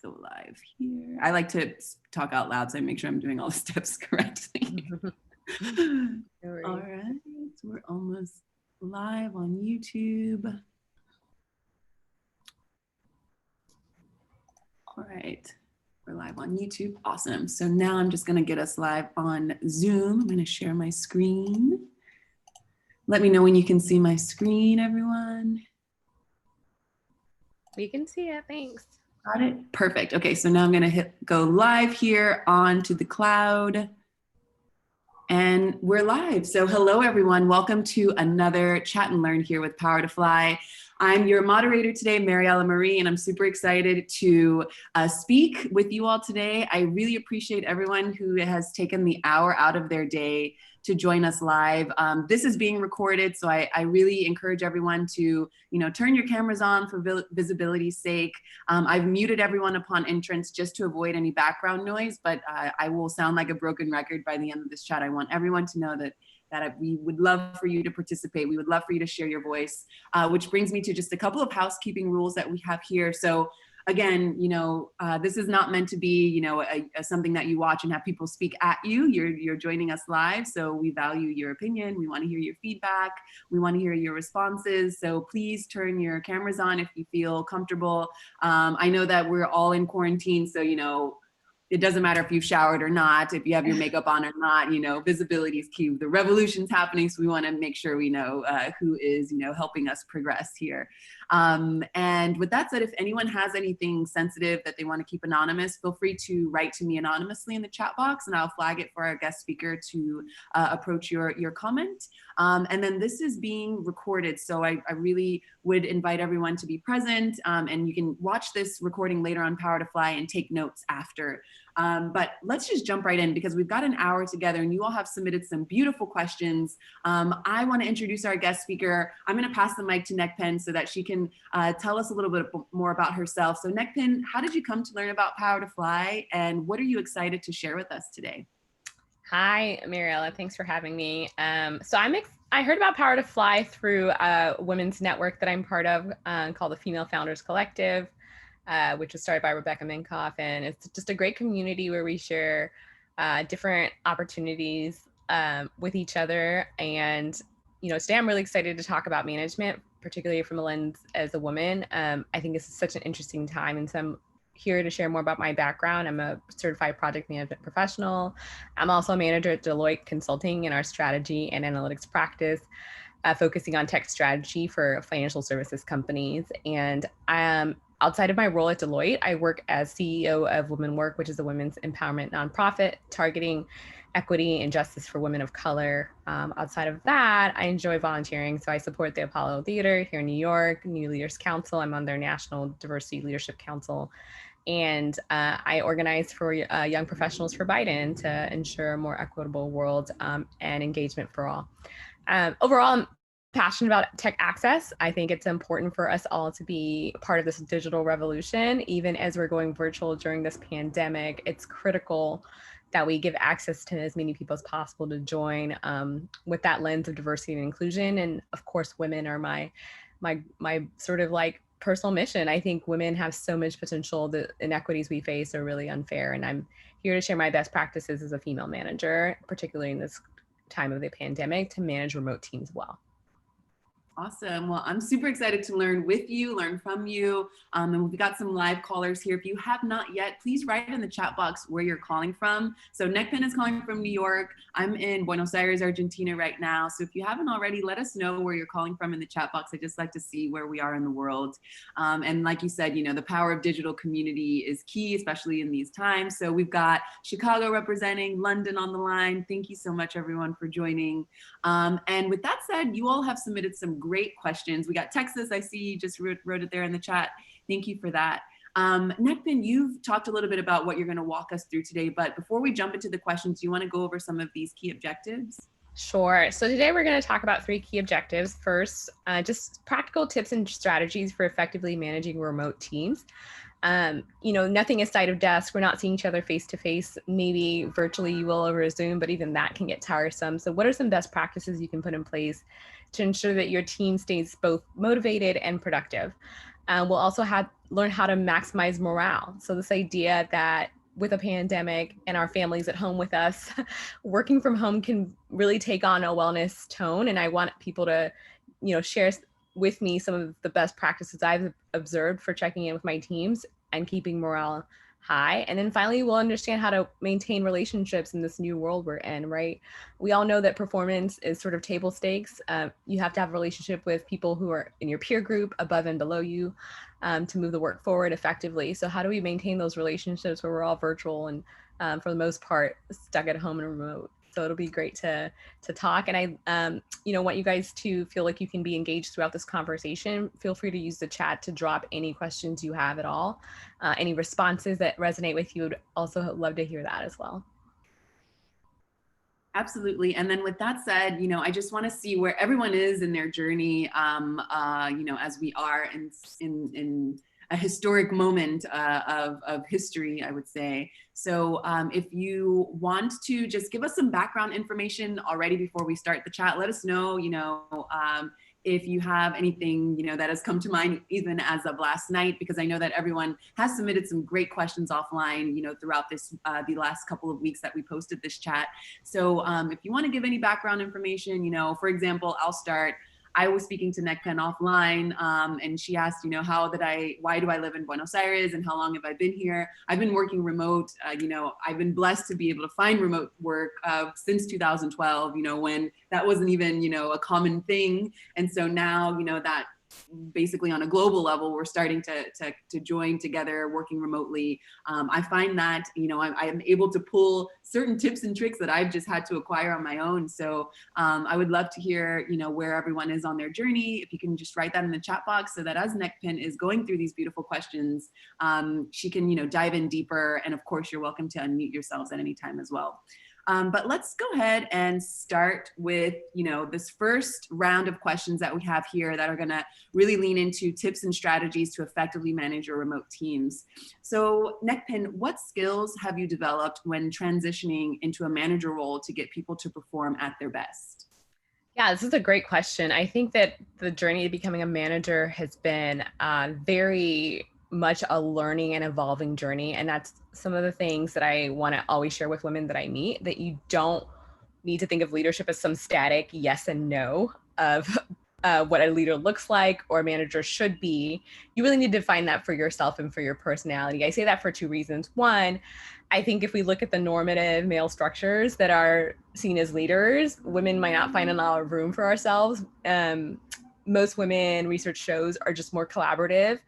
go live here. I like to talk out loud so I make sure I'm doing all the steps correctly. All right, so we're almost live on YouTube. All right, we're live on YouTube. Awesome. So now I'm just going to get us live on Zoom. I'm going to share my screen. Let me know when you can see my screen, everyone. We can see it. Thanks. Got it. Perfect. Okay, so now I'm going to go live here onto the cloud. And we're live. So hello, everyone. Welcome to another Chat and Learn here with Power to Fly. I'm your moderator today, Mariella Marie, and I'm super excited to speak with you all today. I really appreciate everyone who has taken the hour out of their day to join us live. This is being recorded, so I really encourage everyone to, turn your cameras on for visibility's sake. I've muted everyone upon entrance just to avoid any background noise, but I will sound like a broken record by the end of this chat. I want everyone to know that we would love for you to participate. We would love for you to share your voice, which brings me to just a couple of housekeeping rules that we have here. So again, this is not meant to be, something that you watch and have people speak at you. You're joining us live, so we value your opinion. We want to hear your feedback. We want to hear your responses. So please turn your cameras on if you feel comfortable. I know that we're all in quarantine, so it doesn't matter if you've showered or not, if you have your makeup on or not, visibility is key. The revolution's happening, so we want to make sure we know who is, helping us progress here. And with that said, if anyone has anything sensitive that they want to keep anonymous, feel free to write to me anonymously in the chat box, and I'll flag it for our guest speaker to approach your comment. And then this is being recorded, so I really would invite everyone to be present, and you can watch this recording later on Power to Fly and take notes after. But let's just jump right in because we've got an hour together and you all have submitted some beautiful questions. I want to introduce our guest speaker. I'm going to pass the mic to Nekpen so that she can tell us a little bit more about herself. So Nekpen, how did you come to learn about Power to Fly and what are you excited to share with us today? Hi, Mariella. Thanks for having me. So I heard about Power to Fly through a women's network that I'm part of called the Female Founders Collective, which was started by Rebecca Minkoff. And it's just a great community where we share different opportunities with each other. And, today I'm really excited to talk about management, particularly from a lens as a woman. I think this is such an interesting time. And so I'm here to share more about my background. I'm a certified project management professional. I'm also a manager at Deloitte Consulting in our strategy and analytics practice, focusing on tech strategy for financial services companies. And outside of my role at Deloitte, I work as CEO of Women Work, which is a women's empowerment nonprofit targeting equity and justice for women of color. Outside of that, I enjoy volunteering. So I support the Apollo Theater here in New York, New Leaders Council. I'm on their National Diversity Leadership Council. And I organize for young professionals for Biden to ensure a more equitable world and engagement for all. Overall, I'm passionate about tech access. I think it's important for us all to be part of this digital revolution. Even as we're going virtual during this pandemic, it's critical that we give access to as many people as possible to join with that lens of diversity and inclusion. And of course, women are my sort of like personal mission. I think women have so much potential. The inequities we face are really unfair. And I'm here to share my best practices as a female manager, particularly in this time of the pandemic, to manage remote teams well. Awesome. Well, I'm super excited to learn with you, learn from you. And we've got some live callers here. If you have not yet, please write in the chat box where you're calling from. So Nekpen is calling from New York. I'm in Buenos Aires, Argentina right now. So if you haven't already, let us know where you're calling from in the chat box. I just like to see where we are in the world. And like you said, the power of digital community is key, especially in these times. So we've got Chicago representing, London on the line. Thank you so much, everyone, for joining. And with that said, you all have submitted some great questions. We got Texas. I see you just wrote it there in the chat. Thank you for that. Nekpen, you've talked a little bit about what you're going to walk us through today, but before we jump into the questions, do you want to go over some of these key objectives? Sure. So today we're going to talk about 3 key objectives. First, just practical tips and strategies for effectively managing remote teams. Nothing is sight of desk. We're not seeing each other face to face. Maybe virtually you will over Zoom, but even that can get tiresome. So what are some best practices you can put in place to ensure that your team stays both motivated and productive? We'll also learn how to maximize morale. So this idea that with a pandemic and our families at home with us, working from home can really take on a wellness tone. And I want people to, share with me some of the best practices I've observed for checking in with my teams and keeping morale high. And then finally, we'll understand how to maintain relationships in this new world we're in, right? We all know that performance is sort of table stakes. You have to have a relationship with people who are in your peer group, above and below you, to move the work forward effectively. So how do we maintain those relationships where we're all virtual and for the most part stuck at home and remote? So it'll be great to talk. And I want you guys to feel like you can be engaged throughout this conversation. Feel free to use the chat to drop any questions you have at all. Any responses that resonate with you, would also love to hear that as well. Absolutely. And then with that said, I just want to see where everyone is in their journey, as we are in a historic moment of history, I would say. So if you want to just give us some background information already before we start the chat, let us know, if you have anything, that has come to mind even as of last night, because I know that everyone has submitted some great questions offline, throughout the last couple of weeks that we posted this chat. So if you want to give any background information, for example, I'll start. I was speaking to Nekpen offline, and she asked, why do I live in Buenos Aires and how long have I been here? I've been working remote. I've been blessed to be able to find remote work since 2012, when that wasn't even, a common thing. And so now, that basically on a global level, we're starting to join together, working remotely. I find that, I'm able to pull certain tips and tricks that I've just had to acquire on my own. So I would love to hear, where everyone is on their journey. If you can just write that in the chat box so that as Nekpen is going through these beautiful questions, she can, dive in deeper. And of course, you're welcome to unmute yourselves at any time as well. But let's go ahead and start with, this first round of questions that we have here that are going to really lean into tips and strategies to effectively manage your remote teams. So Nekpen, what skills have you developed when transitioning into a manager role to get people to perform at their best? Yeah, this is a great question. I think that the journey of becoming a manager has been very much a learning and evolving journey. And that's some of the things that I want to always share with women that I meet, that you don't need to think of leadership as some static yes and no of what a leader looks like or a manager should be. You really need to find that for yourself and for your personality. I say that for two reasons. One, I think if we look at the normative male structures that are seen as leaders, women might not find a lot of room for ourselves. Most women, research shows, are just more collaborative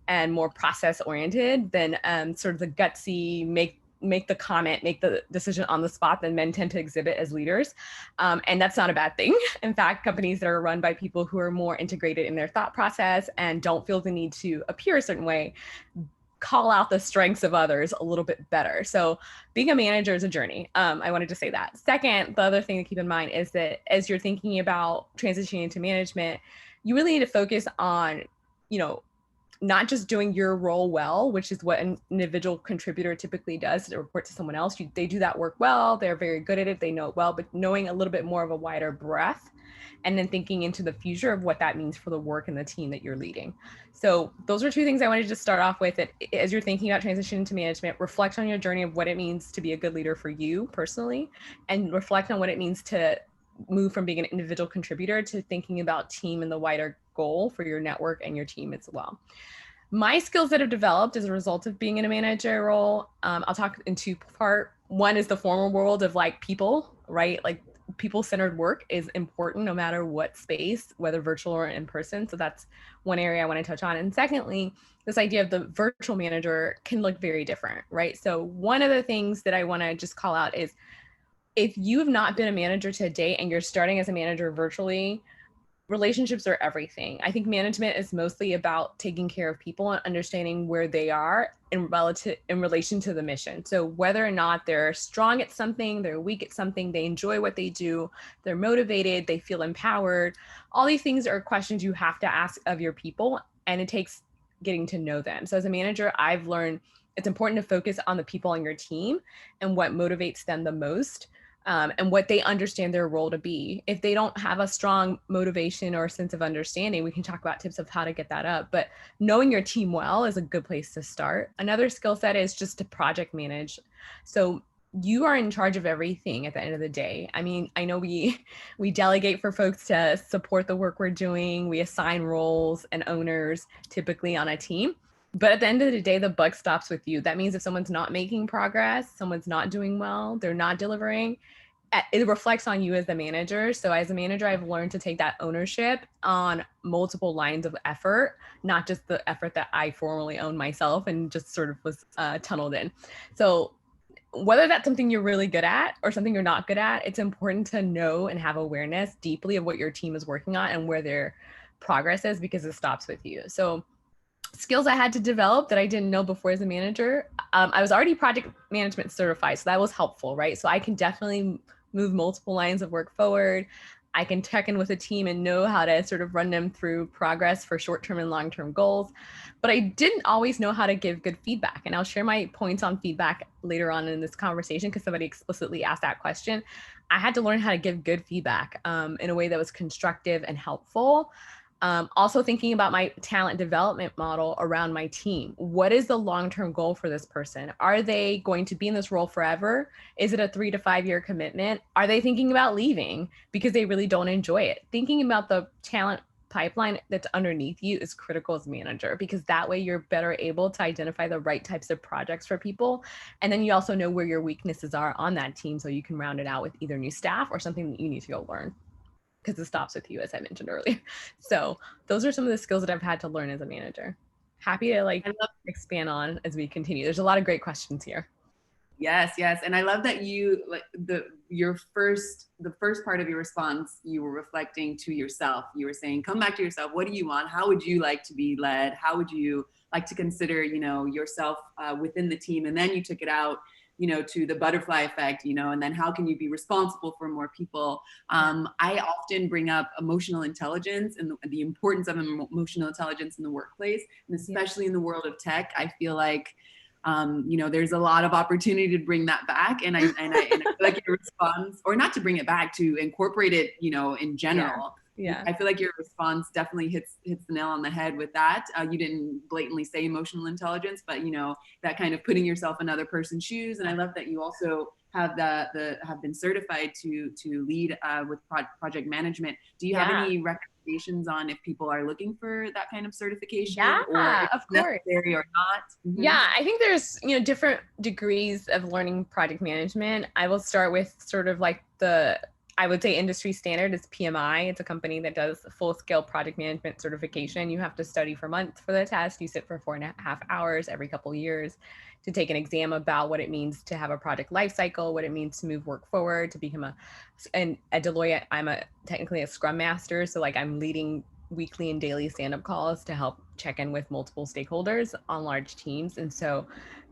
and more process oriented than sort of the gutsy, make the comment, make the decision on the spot that men tend to exhibit as leaders. And that's not a bad thing. In fact, companies that are run by people who are more integrated in their thought process and don't feel the need to appear a certain way call out the strengths of others a little bit better. So being a manager is a journey. I wanted to say that. Second, the other thing to keep in mind is that as you're thinking about transitioning into management, you really need to focus on, not just doing your role well, which is what an individual contributor typically does to report to someone else. They do that work well. They're very good at it. They know it well, but knowing a little bit more of a wider breadth and then thinking into the future of what that means for the work and the team that you're leading. So those are two things I wanted to start off with. That as you're thinking about transitioning to management, reflect on your journey of what it means to be a good leader for you personally, and reflect on what it means to move from being an individual contributor to thinking about team and the wider goal for your network and your team as well. My skills that have developed as a result of being in a manager role, I'll talk in two parts. One is the formal world of people, right? Like people-centered work is important no matter what space, whether virtual or in person. So that's one area I want to touch on. And secondly, this idea of the virtual manager can look very different, right? So one of the things that I want to just call out is if you have not been a manager to date and you're starting as a manager virtually, relationships are everything. I think management is mostly about taking care of people and understanding where they are in relation to the mission. So whether or not they're strong at something, they're weak at something, they enjoy what they do, they're motivated, they feel empowered. All these things are questions you have to ask of your people, and it takes getting to know them. So as a manager, I've learned it's important to focus on the people on your team and what motivates them the most. and what they understand their role to be. If they don't have a strong motivation or sense of understanding, we can talk about tips of how to get that up. But knowing your team well is a good place to start. Another skill set is just to project manage. So you are in charge of everything at the end of the day. I mean, I know we delegate for folks to support the work we're doing. We assign roles and owners typically on a team. But at the end of the day, the buck stops with you. That means if someone's not making progress, someone's not doing well, they're not delivering, it reflects on you as the manager. So as a manager, I've learned to take that ownership on multiple lines of effort, not just the effort that I formerly owned myself and just sort of was tunneled in. So whether that's something you're really good at or something you're not good at, it's important to know and have awareness deeply of what your team is working on and where their progress is, because it stops with you. So skills I had to develop that I didn't know before as a manager. I was already project management certified, so that was helpful, right? So I can definitely move multiple lines of work forward. I can check in with a team and know how to sort of run them through progress for short-term and long-term goals. But I didn't always know how to give good feedback. And I'll share my points on feedback later on in this conversation because somebody explicitly asked that question. I had to learn how to give good feedback in a way that was constructive and helpful. Also thinking about my talent development model around my team. What is the long-term goal for this person? Are they going to be in this role forever? Is it a 3 to 5 year commitment? Are they thinking about leaving because they really don't enjoy it? Thinking about the talent pipeline that's underneath you is critical as a manager, because that way you're better able to identify the right types of projects for people. And then you also know where your weaknesses are on that team, so you can round it out with either new staff or something that you need to go learn, because it stops with you, as I mentioned earlier. So those are some of the skills that I've had to learn as a manager. Happy to expand on as we continue. There's a lot of great questions here. Yes, yes. And I love that you the first part of your response, you were reflecting to yourself. You were saying, come back to yourself. What do you want? How would you like to be led? How would you like to consider, yourself within the team? And then you took it out, to the butterfly effect, and then how can you be responsible for more people? I often bring up emotional intelligence and the importance of emotional intelligence in the workplace, and especially in the world of tech. I feel like there's a lot of opportunity to bring that back. And I feel like your response, or not to bring it back, to incorporate it, in general. Yeah. I feel like your response definitely hits the nail on the head with that. You didn't blatantly say emotional intelligence, but that kind of putting yourself in other person's shoes. And I love that you also have have been certified to lead with project management. Do you have any recommendations on if people are looking for that kind of certification, or if it's necessary or not? Mm-hmm. Yeah, I think there's different degrees of learning project management. I will start with sort of like I would say industry standard is PMI. It's a company that does full-scale project management certification. You have to study for months for the test. You sit for 4.5 hours every couple of years to take an exam about what it means to have a project lifecycle, what it means to move work forward, to become and at Deloitte, I'm technically a Scrum Master. So I'm leading weekly and daily stand-up calls to help check in with multiple stakeholders on large teams. And so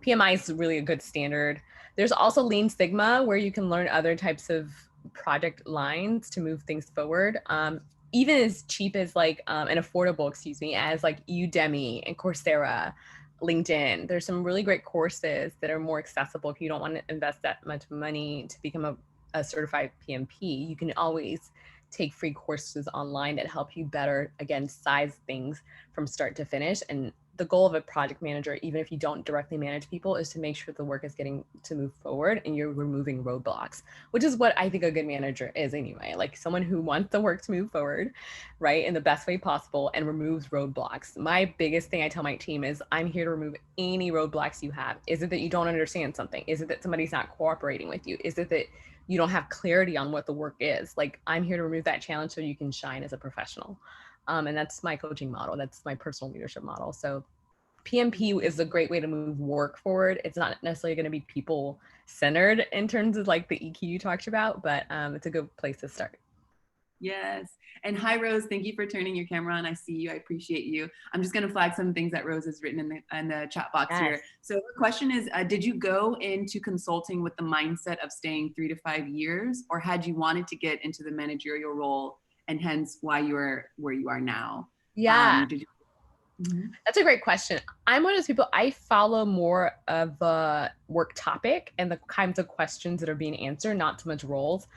PMI is really a good standard. There's also Lean Sigma, where you can learn other types of project lines to move things forward. Even as cheap as and affordable, as Udemy and Coursera, LinkedIn. There's some really great courses that are more accessible if you don't want to invest that much money to become a certified PMP. You can always take free courses online that help you better, again, size things from start to finish. And the goal of a project manager, even if you don't directly manage people, is to make sure the work is getting to move forward and you're removing roadblocks, which is what I think a good manager is anyway. Someone who wants the work to move forward, right, in the best way possible and removes roadblocks. My biggest thing I tell my team is, I'm here to remove any roadblocks you have. Is it that you don't understand something? Is it that somebody's not cooperating with you? Is it that you don't have clarity on what the work is? I'm here to remove that challenge so you can shine as a professional. And that's my coaching model. That's my personal leadership model. So PMP is a great way to move work forward. It's not necessarily going to be people centered in terms of the EQ you talked about, but it's a good place to start. Yes. And hi, Rose. Thank you for turning your camera on. I see you. I appreciate you. I'm just going to flag some things that Rose has written in the chat box here. So the question is, did you go into consulting with the mindset of staying 3 to 5 years, or had you wanted to get into the managerial role and hence why you are where you are now? Yeah. That's a great question. I'm one of those people, I follow more of the work topic and the kinds of questions that are being answered, not so much roles,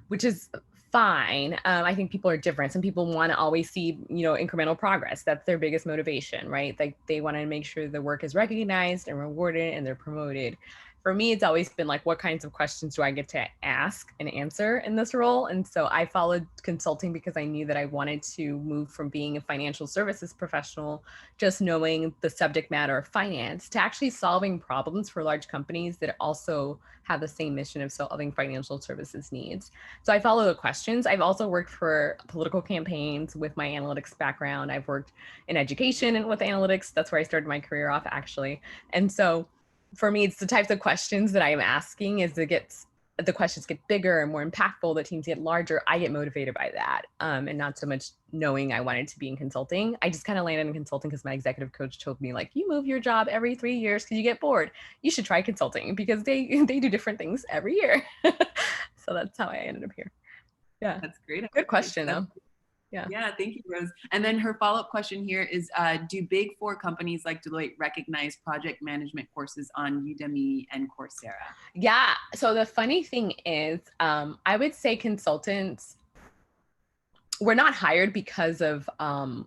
which is fine. I think people are different. Some people want to always see, incremental progress. That's their biggest motivation, right? Like they want to make sure the work is recognized and rewarded and they're promoted. For me, it's always been like, what kinds of questions do I get to ask and answer in this role? And so I followed consulting because I knew that I wanted to move from being a financial services professional, just knowing the subject matter of finance, to actually solving problems for large companies that also have the same mission of solving financial services needs. So I follow the questions. I've also worked for political campaigns with my analytics background. I've worked in education and with analytics. That's where I started my career off, actually. And so for me, it's the types of questions that I'm asking as the questions get bigger and more impactful, the teams get larger, I get motivated by that. And not so much knowing I wanted to be in consulting. I just kind of landed in consulting because my executive coach told me, like, you move your job every 3 years because you get bored. You should try consulting because they do different things every year. So that's how I ended up here. Yeah. That's great. Good question, though. Yeah, thank you, Rose. And then her follow-up question here is, do Big Four companies like Deloitte recognize project management courses on Udemy and Coursera? Yeah, so the funny thing is, I would say consultants, we're not hired because of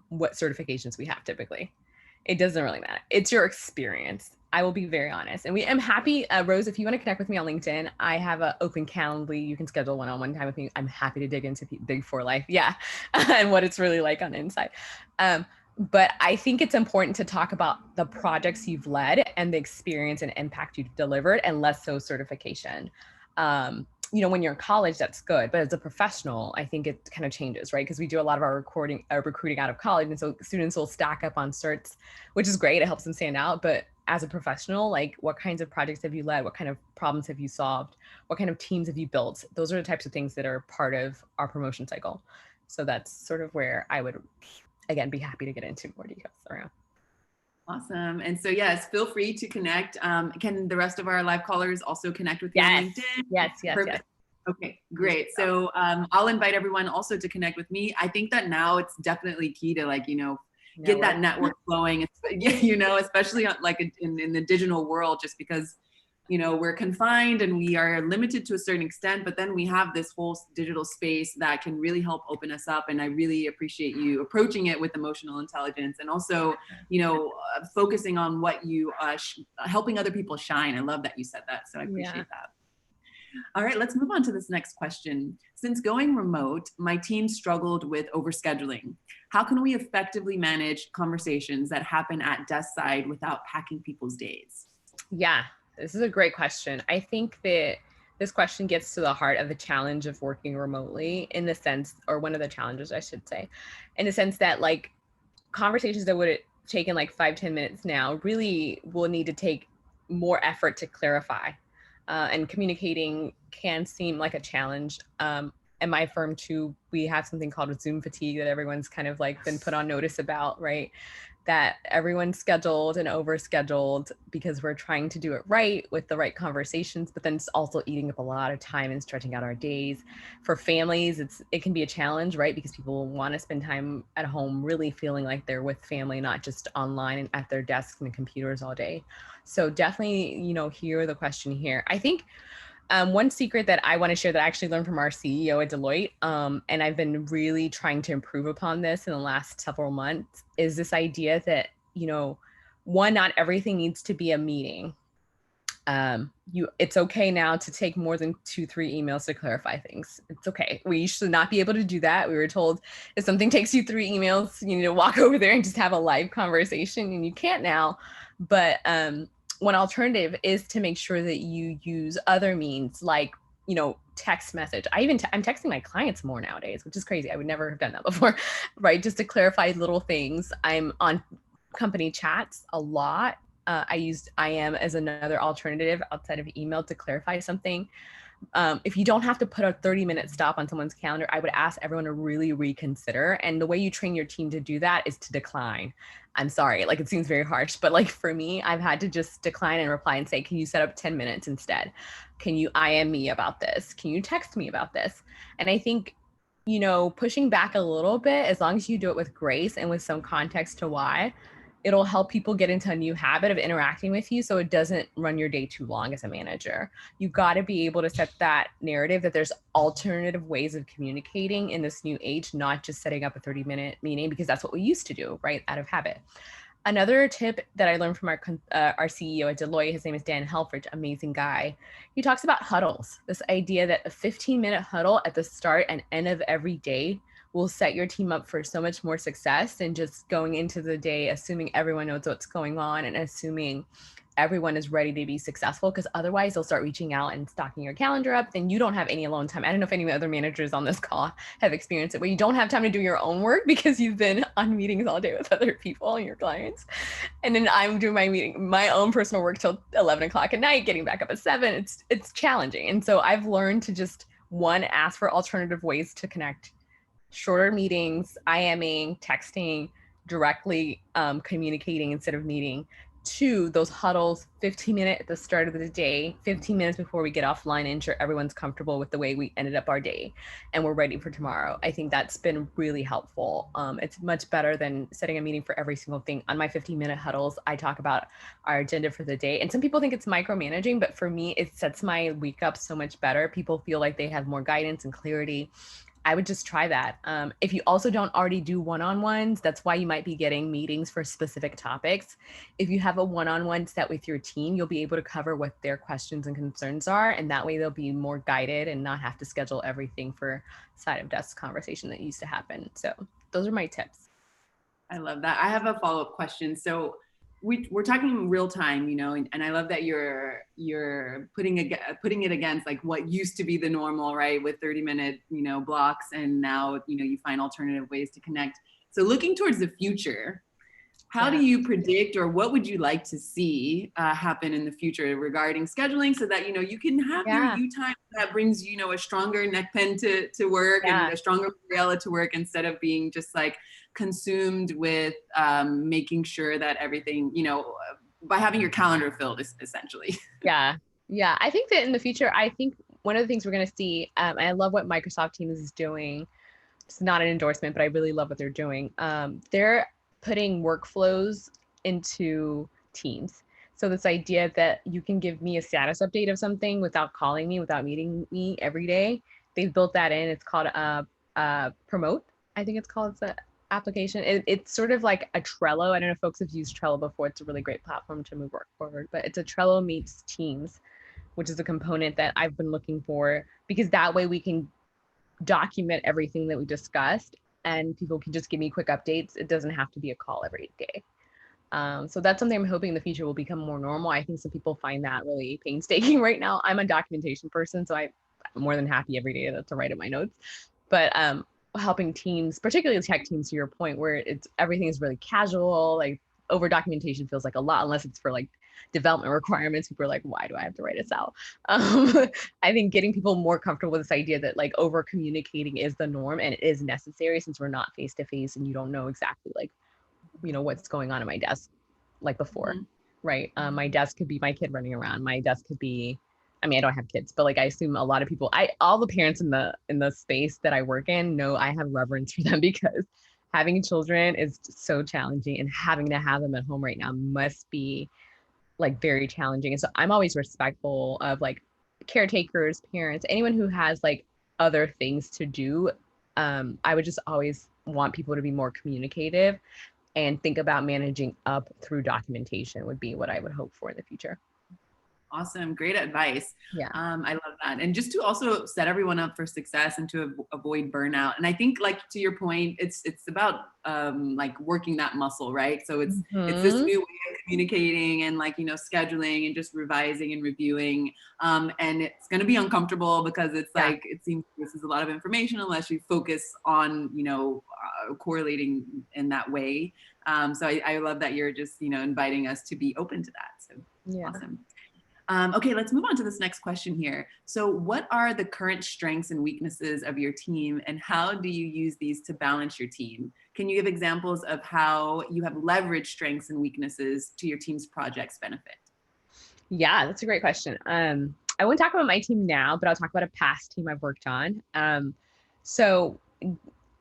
what certifications we have typically. It doesn't really matter. It's your experience. I will be very honest. And I'm happy, Rose, if you want to connect with me on LinkedIn, I have an open Calendly. You can schedule one-on-one time with me. I'm happy to dig into Big Four life. Yeah. And what it's really like on the inside. But I think it's important to talk about the projects you've led and the experience and impact you've delivered, and less so certification. When you're in college, that's good. But as a professional, I think it kind of changes, right? Because we do a lot of our recruiting out of college. And so students will stack up on certs, which is great. It helps them stand out. But as a professional, like, what kinds of projects have you led? What kind of problems have you solved? What kind of teams have you built? Those are the types of things that are part of our promotion cycle. So that's sort of where I would, again, be happy to get into more details around. Awesome. And so, yes, feel free to connect. Can the rest of our live callers also connect with you on LinkedIn? Yes. Okay, great. So I'll invite everyone also to connect with me. I think that now it's definitely key to, like, get that network flowing, especially on, like, in the digital world, just because, we're confined and we are limited to a certain extent, but then we have this whole digital space that can really help open us up. And I really appreciate you approaching it with emotional intelligence, and also, focusing on what you, helping other people shine. I love that you said that. So I appreciate that. All right, let's move on to this next question. Since going remote, my team struggled with overscheduling. How can we effectively manage conversations that happen at desk side without packing people's days? Yeah, this is a great question. I think that this question gets to the heart of the challenge of working remotely, in the sense, or one of the challenges, I should say, in the sense that, like, conversations that would have taken like 5-10 minutes now really will need to take more effort to clarify. And communicating can seem like a challenge. In my firm too, we have something called Zoom fatigue that everyone's kind of like been put on notice about, right? That everyone's scheduled and overscheduled because we're trying to do it right with the right conversations, but then it's also eating up a lot of time and stretching out our days. For families, it can be a challenge, right? Because people want to spend time at home really feeling like they're with family, not just online and at their desks and computers all day. So definitely, hear the question here. I think one secret that I want to share that I actually learned from our CEO at Deloitte, and I've been really trying to improve upon this in the last several months, is this idea that, one, not everything needs to be a meeting. It's okay now to take more than 2-3 emails to clarify things. It's okay. We used to not be able to do that. We were told if something takes you 3 emails, you need to walk over there and just have a live conversation, and you can't now. But one alternative is to make sure that you use other means, like, text message. I'm texting my clients more nowadays, which is crazy. I would never have done that before, right? Just to clarify little things. I'm on company chats a lot. I used IM as another alternative outside of email to clarify something. If you don't have to put a 30-minute stop on someone's calendar, I would ask everyone to really reconsider. And the way you train your team to do that is to decline. I'm sorry, like, it seems very harsh, but like for me, I've had to just decline and reply and say, can you set up 10 minutes instead? Can you IM me about this? Can you text me about this? And I think, pushing back a little bit, as long as you do it with grace and with some context to why, it'll help people get into a new habit of interacting with you so it doesn't run your day too long as a manager. You got to be able to set that narrative that there's alternative ways of communicating in this new age, not just setting up a 30-minute meeting, because that's what we used to do, right, out of habit. Another tip that I learned from our CEO at Deloitte, his name is Dan Helfrich, amazing guy. He talks about huddles, this idea that a 15-minute huddle at the start and end of every day will set your team up for so much more success than just going into the day assuming everyone knows what's going on and assuming everyone is ready to be successful, because otherwise they'll start reaching out and stocking your calendar up. Then you don't have any alone time. I don't know if any other managers on this call have experienced it, where you don't have time to do your own work because you've been on meetings all day with other people and your clients. And then I'm doing my own personal work till 11 o'clock at night, getting back up at 7. It's challenging. And so I've learned to just, one, ask for alternative ways to connect, shorter meetings, IMing, texting, directly communicating instead of meeting. 2, those huddles, 15-minute at the start of the day, 15 minutes before we get offline, ensure everyone's comfortable with the way we ended up our day and we're ready for tomorrow. I think that's been really helpful. It's much better than setting a meeting for every single thing. On my 15-minute huddles, I talk about our agenda for the day. And some people think it's micromanaging, but for me, it sets my week up so much better. People feel like they have more guidance and clarity. I would just try that. If you also don't already do one-on-ones, that's why you might be getting meetings for specific topics. If you have a one-on-one set with your team, you'll be able to cover what their questions and concerns are. And that way they'll be more guided and not have to schedule everything for side of desk conversation that used to happen. So those are my tips. I love that. I have a follow-up question. So we're talking real time, and I love that you're putting it against like what used to be the normal, right? With 30-minute, blocks, and now, you find alternative ways to connect. So looking towards the future, how do you predict, or what would you like to see happen in the future regarding scheduling, so that, you can have your you time that brings, a stronger neck pen to work and a stronger umbrella to work, instead of being just like consumed with making sure that everything, by having your calendar filled, essentially. Yeah. I think that in the future, I think one of the things we're going to see, and I love what Microsoft Teams is doing. It's not an endorsement, but I really love what they're doing. They're putting workflows into Teams. So this idea that you can give me a status update of something without calling me, without meeting me every day. They've built that in. It's called Promote. I think it's called. It's an application. It's sort of like a Trello. I don't know if folks have used Trello before. It's a really great platform to move work forward, but it's a Trello meets Teams, which is a component that I've been looking for, because that way we can document everything that we discussed and people can just give me quick updates. It doesn't have to be a call every day. So that's something I'm hoping in the future will become more normal. I think some people find that really painstaking right now. I'm a documentation person, so I'm more than happy every day to write in my notes. But helping teams, particularly tech teams, to your point, where everything is really casual, like over documentation feels like a lot, unless it's for like development requirements. People are like, why do I have to write this out? I think getting people more comfortable with this idea that like over communicating is the norm, and it is necessary, since we're not face to face and you don't know exactly like, what's going on at my desk like before, right? My desk could be my kid running around. My desk could be, I mean, I don't have kids, but like I assume a lot of people, all the parents in the space that I work in know I have reverence for them, because having children is so challenging, and having to have them at home right now must be like very challenging. And so I'm always respectful of like caretakers, parents, anyone who has like other things to do. I would just always want people to be more communicative and think about managing up through documentation would be what I would hope for in the future. Awesome. Great advice. Yeah. I love that. And just to also set everyone up for success and to avoid burnout. And I think, like, to your point, it's about like working that muscle, right? So it's this new way of communicating and like, scheduling and just revising and reviewing. And it's going to be uncomfortable, because it's like, it seems this is a lot of information unless you focus on, correlating in that way. So I love that you're just, inviting us to be open to that. So awesome. Okay, let's move on to this next question here. So what are the current strengths and weaknesses of your team, and how do you use these to balance your team? Can you give examples of how you have leveraged strengths and weaknesses to your team's project's benefit? Yeah, that's a great question. I won't talk about my team now, but I'll talk about a past team I've worked on. So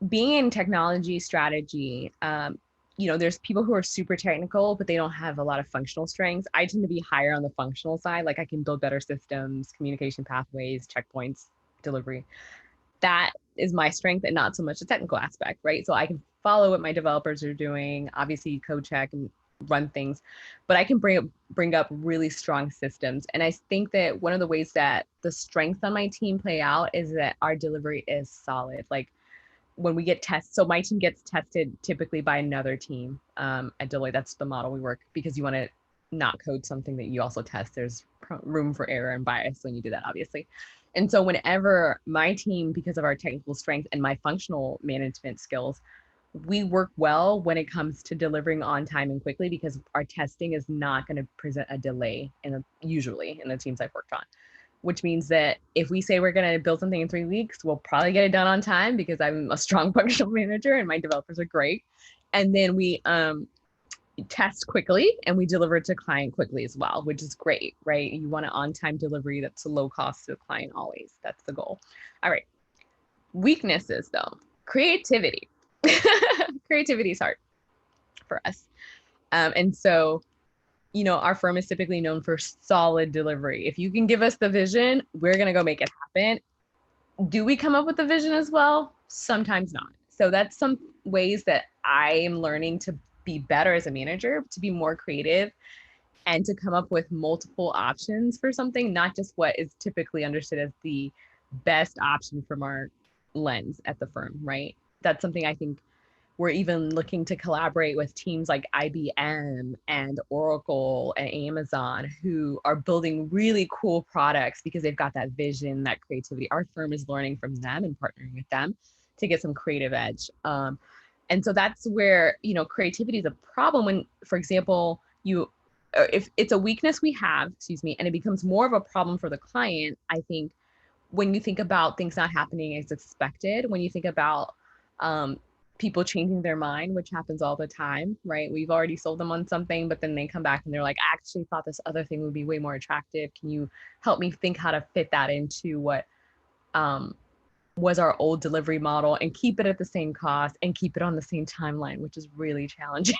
being in technology strategy, there's people who are super technical, but they don't have a lot of functional strengths. I tend to be higher on the functional side. Like I can build better systems, communication pathways, checkpoints, delivery. That is my strength and not so much the technical aspect, right? So I can follow what my developers are doing, obviously code check and run things, but I can bring up really strong systems. And I think that one of the ways that the strengths on my team play out is that our delivery is solid. Like when we get tests, so my team gets tested typically by another team at Deloitte. That's the model we work, because you want to not code something that you also test. There's room for error and bias when you do that, obviously. And so whenever my team, because of our technical strength and my functional management skills, we work well when it comes to delivering on time and quickly, because our testing is not going to present a delay usually in the teams I've worked on, which means that if we say we're going to build something in 3 weeks, we'll probably get it done on time because I'm a strong functional manager and my developers are great. And then we test quickly and we deliver it to client quickly as well, which is great, right? You want an on-time delivery that's low cost to the client always. That's the goal. All right. Weaknesses though, creativity. Creativity is hard for us. And so, our firm is typically known for solid delivery. If you can give us the vision, we're going to go make it happen. Do we come up with the vision as well? Sometimes not. So that's some ways that I am learning to be better as a manager, to be more creative and to come up with multiple options for something, not just what is typically understood as the best option from our lens at the firm, right? That's something I think we're even looking to collaborate with teams like IBM and Oracle and Amazon, who are building really cool products because they've got that vision, that creativity. Our firm is learning from them and partnering with them to get some creative edge. And so that's where, creativity is a problem when, for example, if it's a weakness we have, and it becomes more of a problem for the client, I think when you think about things not happening as expected, when you think about people changing their mind, which happens all the time, right? We've already sold them on something, but then they come back and they're like, I actually thought this other thing would be way more attractive. Can you help me think how to fit that into what was our old delivery model and keep it at the same cost and keep it on the same timeline, which is really challenging.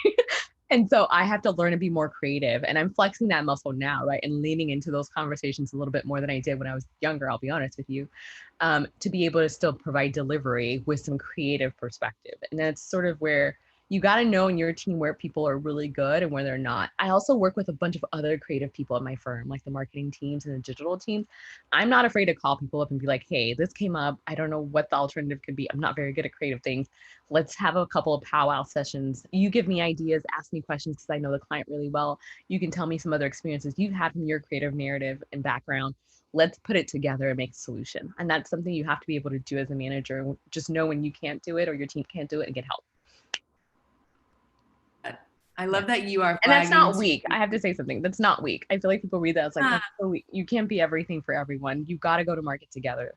And so I have to learn to be more creative, and I'm flexing that muscle now, right? And leaning into those conversations a little bit more than I did when I was younger, I'll be honest with you, to be able to still provide delivery with some creative perspective. And that's sort of where you got to know in your team where people are really good and where they're not. I also work with a bunch of other creative people at my firm, like the marketing teams and the digital teams. I'm not afraid to call people up and be like, hey, this came up. I don't know what the alternative could be. I'm not very good at creative things. Let's have a couple of powwow sessions. You give me ideas, ask me questions because I know the client really well. You can tell me some other experiences you've had from your creative narrative and background. Let's put it together and make a solution. And that's something you have to be able to do as a manager. Just know when you can't do it or your team can't do it and get help. I love that you are and that's not weak. I have to say something. That's not weak. I feel like people read that. It's like, that's so weak. You can't be everything for everyone. You've got to go to market together,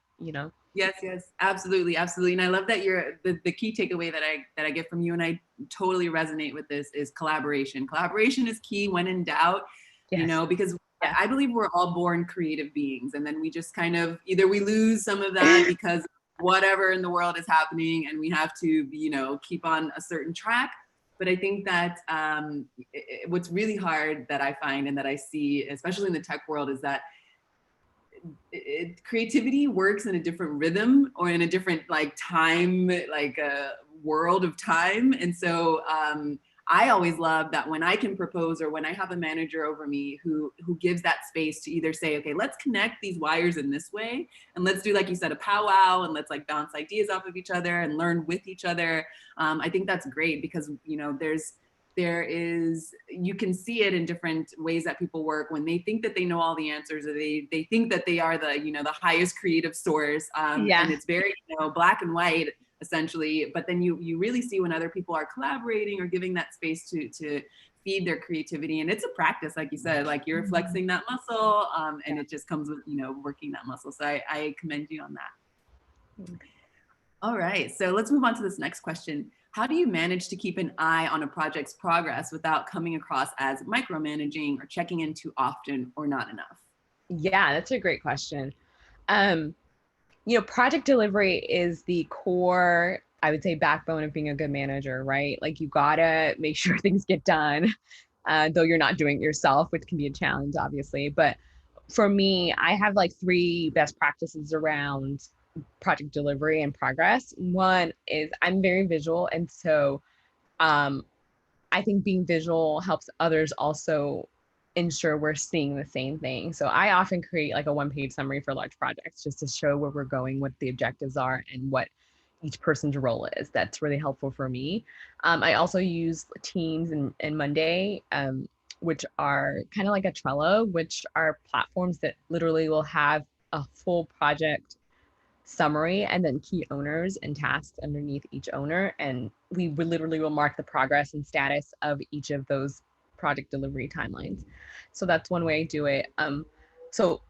Yes, absolutely. And I love that the key takeaway that I get from you, and I totally resonate with this, is collaboration. Collaboration is key when in doubt, yes. because I believe we're all born creative beings, and then we just kind of either we lose some of that because whatever in the world is happening, and we have to keep on a certain track. But I think that what's really hard that I find and that I see, especially in the tech world, is that creativity works in a different rhythm or in a different time, world of time. And so I always love that when I can propose, or when I have a manager over me who gives that space to either say, okay, let's connect these wires in this way, and let's do, like you said, a powwow, and let's bounce ideas off of each other and learn with each other. I think that's great because, you can see it in different ways that people work when they think that they know all the answers, or they think that they are the highest creative source. And it's very, black and white essentially, but then you really see when other people are collaborating or giving that space to feed their creativity. And it's a practice, like you said, you're flexing that muscle, and it just comes with, working that muscle. So I commend you on that. All right, so let's move on to this next question. How do you manage to keep an eye on a project's progress without coming across as micromanaging or checking in too often or not enough? Yeah, that's a great question. Project delivery is the core I would say, backbone of being a good manager, right? Like you gotta make sure things get done, though you're not doing it yourself, which can be a challenge, obviously. But for me, I have like three best practices around project delivery and progress. One is I'm very visual, and so um, I think being visual helps others also ensure we're seeing the same thing. So I often create like a one-page summary for large projects just to show where we're going, what the objectives are, and what each person's role is. That's really helpful for me. I also use Teams and Monday, which are kind of like a Trello, which are platforms that literally will have a full project summary and then key owners and tasks underneath each owner. And we literally will mark the progress and status of each of those project delivery timelines. So that's one way I do it. So,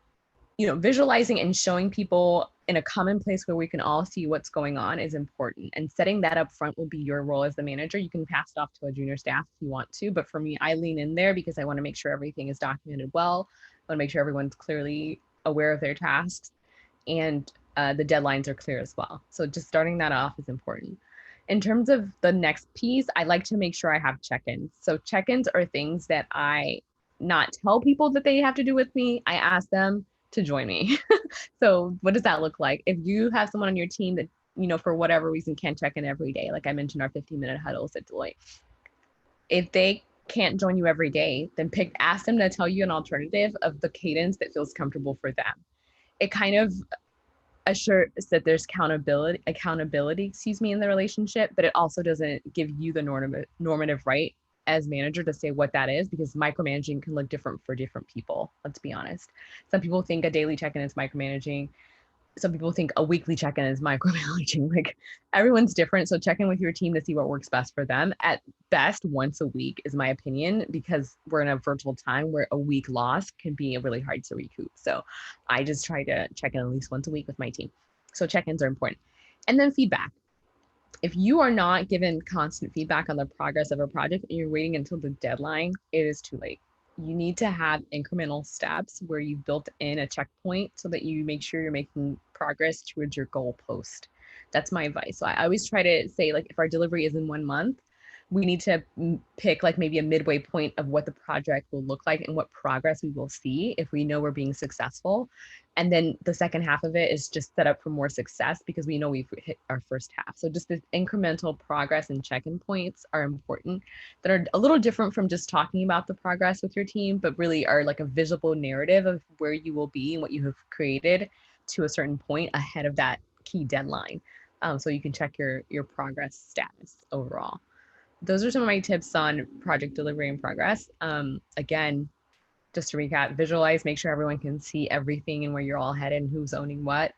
visualizing and showing people in a common place where we can all see what's going on is important. And setting that up front will be your role as the manager. You can pass it off to a junior staff if you want to, but for me, I lean in there because I want to make sure everything is documented well. I want to make sure everyone's clearly aware of their tasks, and the deadlines are clear as well. So just starting that off is important. In terms of the next piece, I like to make sure I have check-ins. So check-ins are things that I not tell people that they have to do with me. I ask them to join me. So what does that look like? If you have someone on your team that, for whatever reason can't check in every day, like I mentioned, our 15-minute huddles at Deloitte, if they can't join you every day, then ask them to tell you an alternative of the cadence that feels comfortable for them. It kind of assures that there's accountability, in the relationship, but it also doesn't give you the normative right as manager to say what that is, because micromanaging can look different for different people. Let's be honest. Some people think a daily check-in is micromanaging. Some people think a weekly check-in is micromanaging. Like, everyone's different. So check in with your team to see what works best for them. At best, once a week is my opinion, because we're in a virtual time where a week loss can be really hard to recoup. So I just try to check in at least once a week with my team. So check-ins are important. And then feedback. If you are not given constant feedback on the progress of a project and you're waiting until the deadline, it is too late. You need to have incremental steps where you've built in a checkpoint so that you make sure you're making progress towards your goal post. That's my advice. So I always try to say, like, if our delivery is in 1 month, we need to pick like maybe a midway point of what the project will look like and what progress we will see if we know we're being successful. And then the second half of it is just set up for more success because we know we've hit our first half. So just the incremental progress and check-in points are important, that are a little different from just talking about the progress with your team, but really are like a visible narrative of where you will be and what you have created to a certain point ahead of that key deadline. So you can check your progress status overall. Those are some of my tips on project delivery and progress. Again, just to recap, visualize, make sure everyone can see everything and where you're all headed and who's owning what.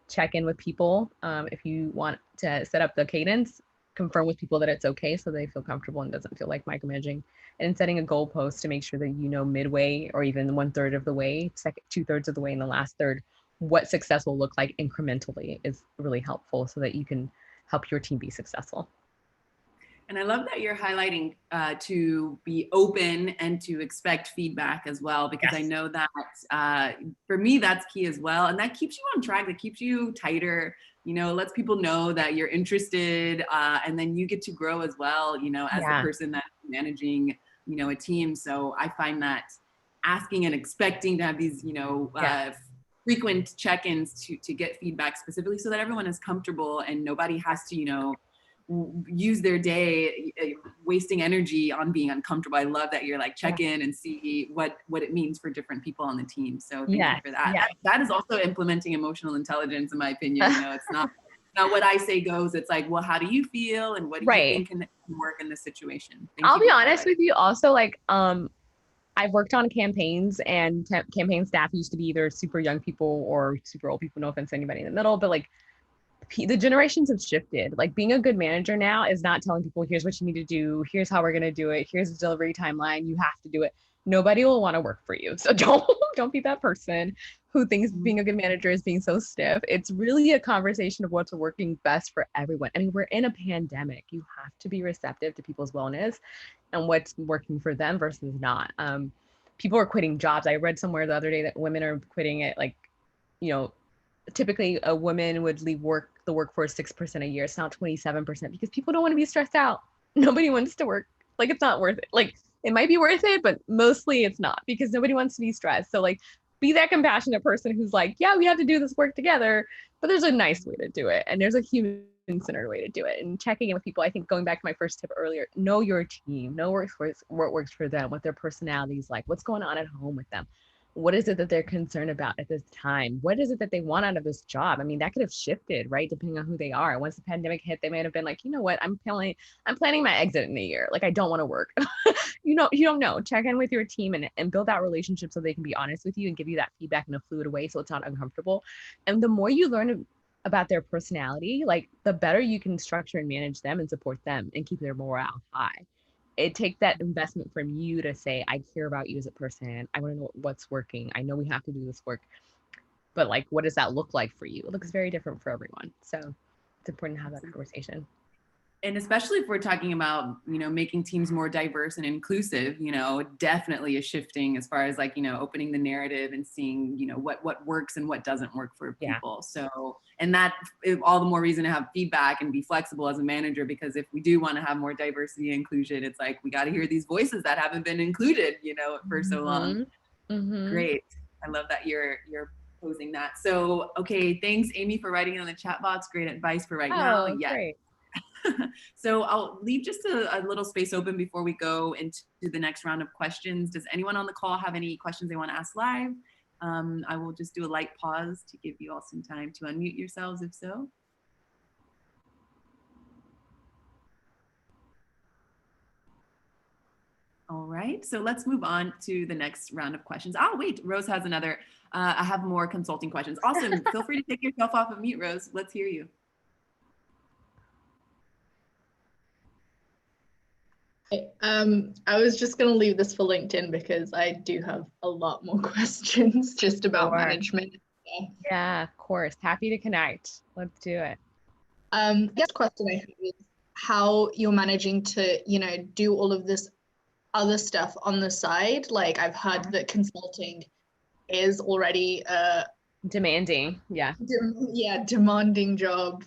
Check in with people. If you want to set up the cadence, confirm with people that it's okay so they feel comfortable and doesn't feel like micromanaging. And setting a goal post to make sure that midway or even 1/3 of the way, 2/3 of the way in the last third, what success will look like incrementally is really helpful so that you can help your team be successful. And I love that you're highlighting to be open and to expect feedback as well, because I know that for me, that's key as well. And that keeps you on track, that keeps you tighter, lets people know that you're interested, and then you get to grow as well, as the person that's managing, a team. So I find that asking and expecting to have these, frequent check-ins to get feedback specifically so that everyone is comfortable and nobody has to, use their day wasting energy on being uncomfortable. I love that you're like check in and see what it means for different people on the team. So thank you for that. That is also implementing emotional intelligence, in my opinion. It's not what I say goes. It's like, well, how do you feel and what do you think can work in this situation? I'll be honest with you also, like, I've worked on campaigns, and campaign staff used to be either super young people or super old people. No offense to anybody in the middle, but like, the generations have shifted. Like, being a good manager now is not telling people, here's what you need to do, here's how we're going to do it, here's the delivery timeline, you have to do it. Nobody will want to work for you. So don't be that person who thinks being a good manager is being so stiff. It's really a conversation of what's working best for everyone. I mean, we're in a pandemic. You have to be receptive to people's wellness and what's working for them versus not. People are quitting jobs. I read somewhere the other day that women are quitting at like, typically a woman would leave the workforce 6% a year. It's now 27% because people don't want to be stressed out. Nobody wants to work. Like, it's not worth it. Like, it might be worth it, but mostly it's not, because nobody wants to be stressed. So like, be that compassionate person who's like, yeah, we have to do this work together, but there's a nice way to do it. And there's a human-centered way to do it. And checking in with people, I think going back to my first tip earlier, know your team, know what works for them, what their personality is like, what's going on at home with them. What is it that they're concerned about at this time? What is it that they want out of this job? I mean, that could have shifted, right? Depending on who they are. Once the pandemic hit, they may have been like, you know what, I'm planning my exit in a year. Like, I don't want to work. You don't know. Check in with your team and build that relationship so they can be honest with you and give you that feedback in a fluid way so it's not uncomfortable. And the more you learn about their personality, like, the better you can structure and manage them and support them and keep their morale high. It takes that investment from you to say, I care about you as a person. I want to know what's working. I know we have to do this work, but like, what does that look like for you? It looks very different for everyone. So it's important to have that conversation. And especially if we're talking about, making teams more diverse and inclusive, definitely is shifting as far as like, opening the narrative and seeing, what works and what doesn't work for people. Yeah. So, and that all the more reason to have feedback and be flexible as a manager, because if we do want to have more diversity and inclusion, it's like, we got to hear these voices that haven't been included, for so long. Mm-hmm. Great. I love that you're posing that. So, okay. Thanks, Amy, for writing in the chat box. Great advice for right now. Yeah. Great. So I'll leave just a little space open before we go into the next round of questions. Does anyone on the call have any questions they want to ask live? I will just do a light pause to give you all some time to unmute yourselves if so. All right, so let's move on to the next round of questions. Oh, wait, Rose has another. I have more consulting questions. Awesome. Feel free to take yourself off of mute, Rose. Let's hear you. I was just going to leave this for LinkedIn because I do have a lot more questions just about management. Yeah, of course. Happy to connect. Let's do it. Next question I have is how you're managing to, do all of this other stuff on the side. Like, I've heard that consulting is already demanding. Yeah. Demanding job.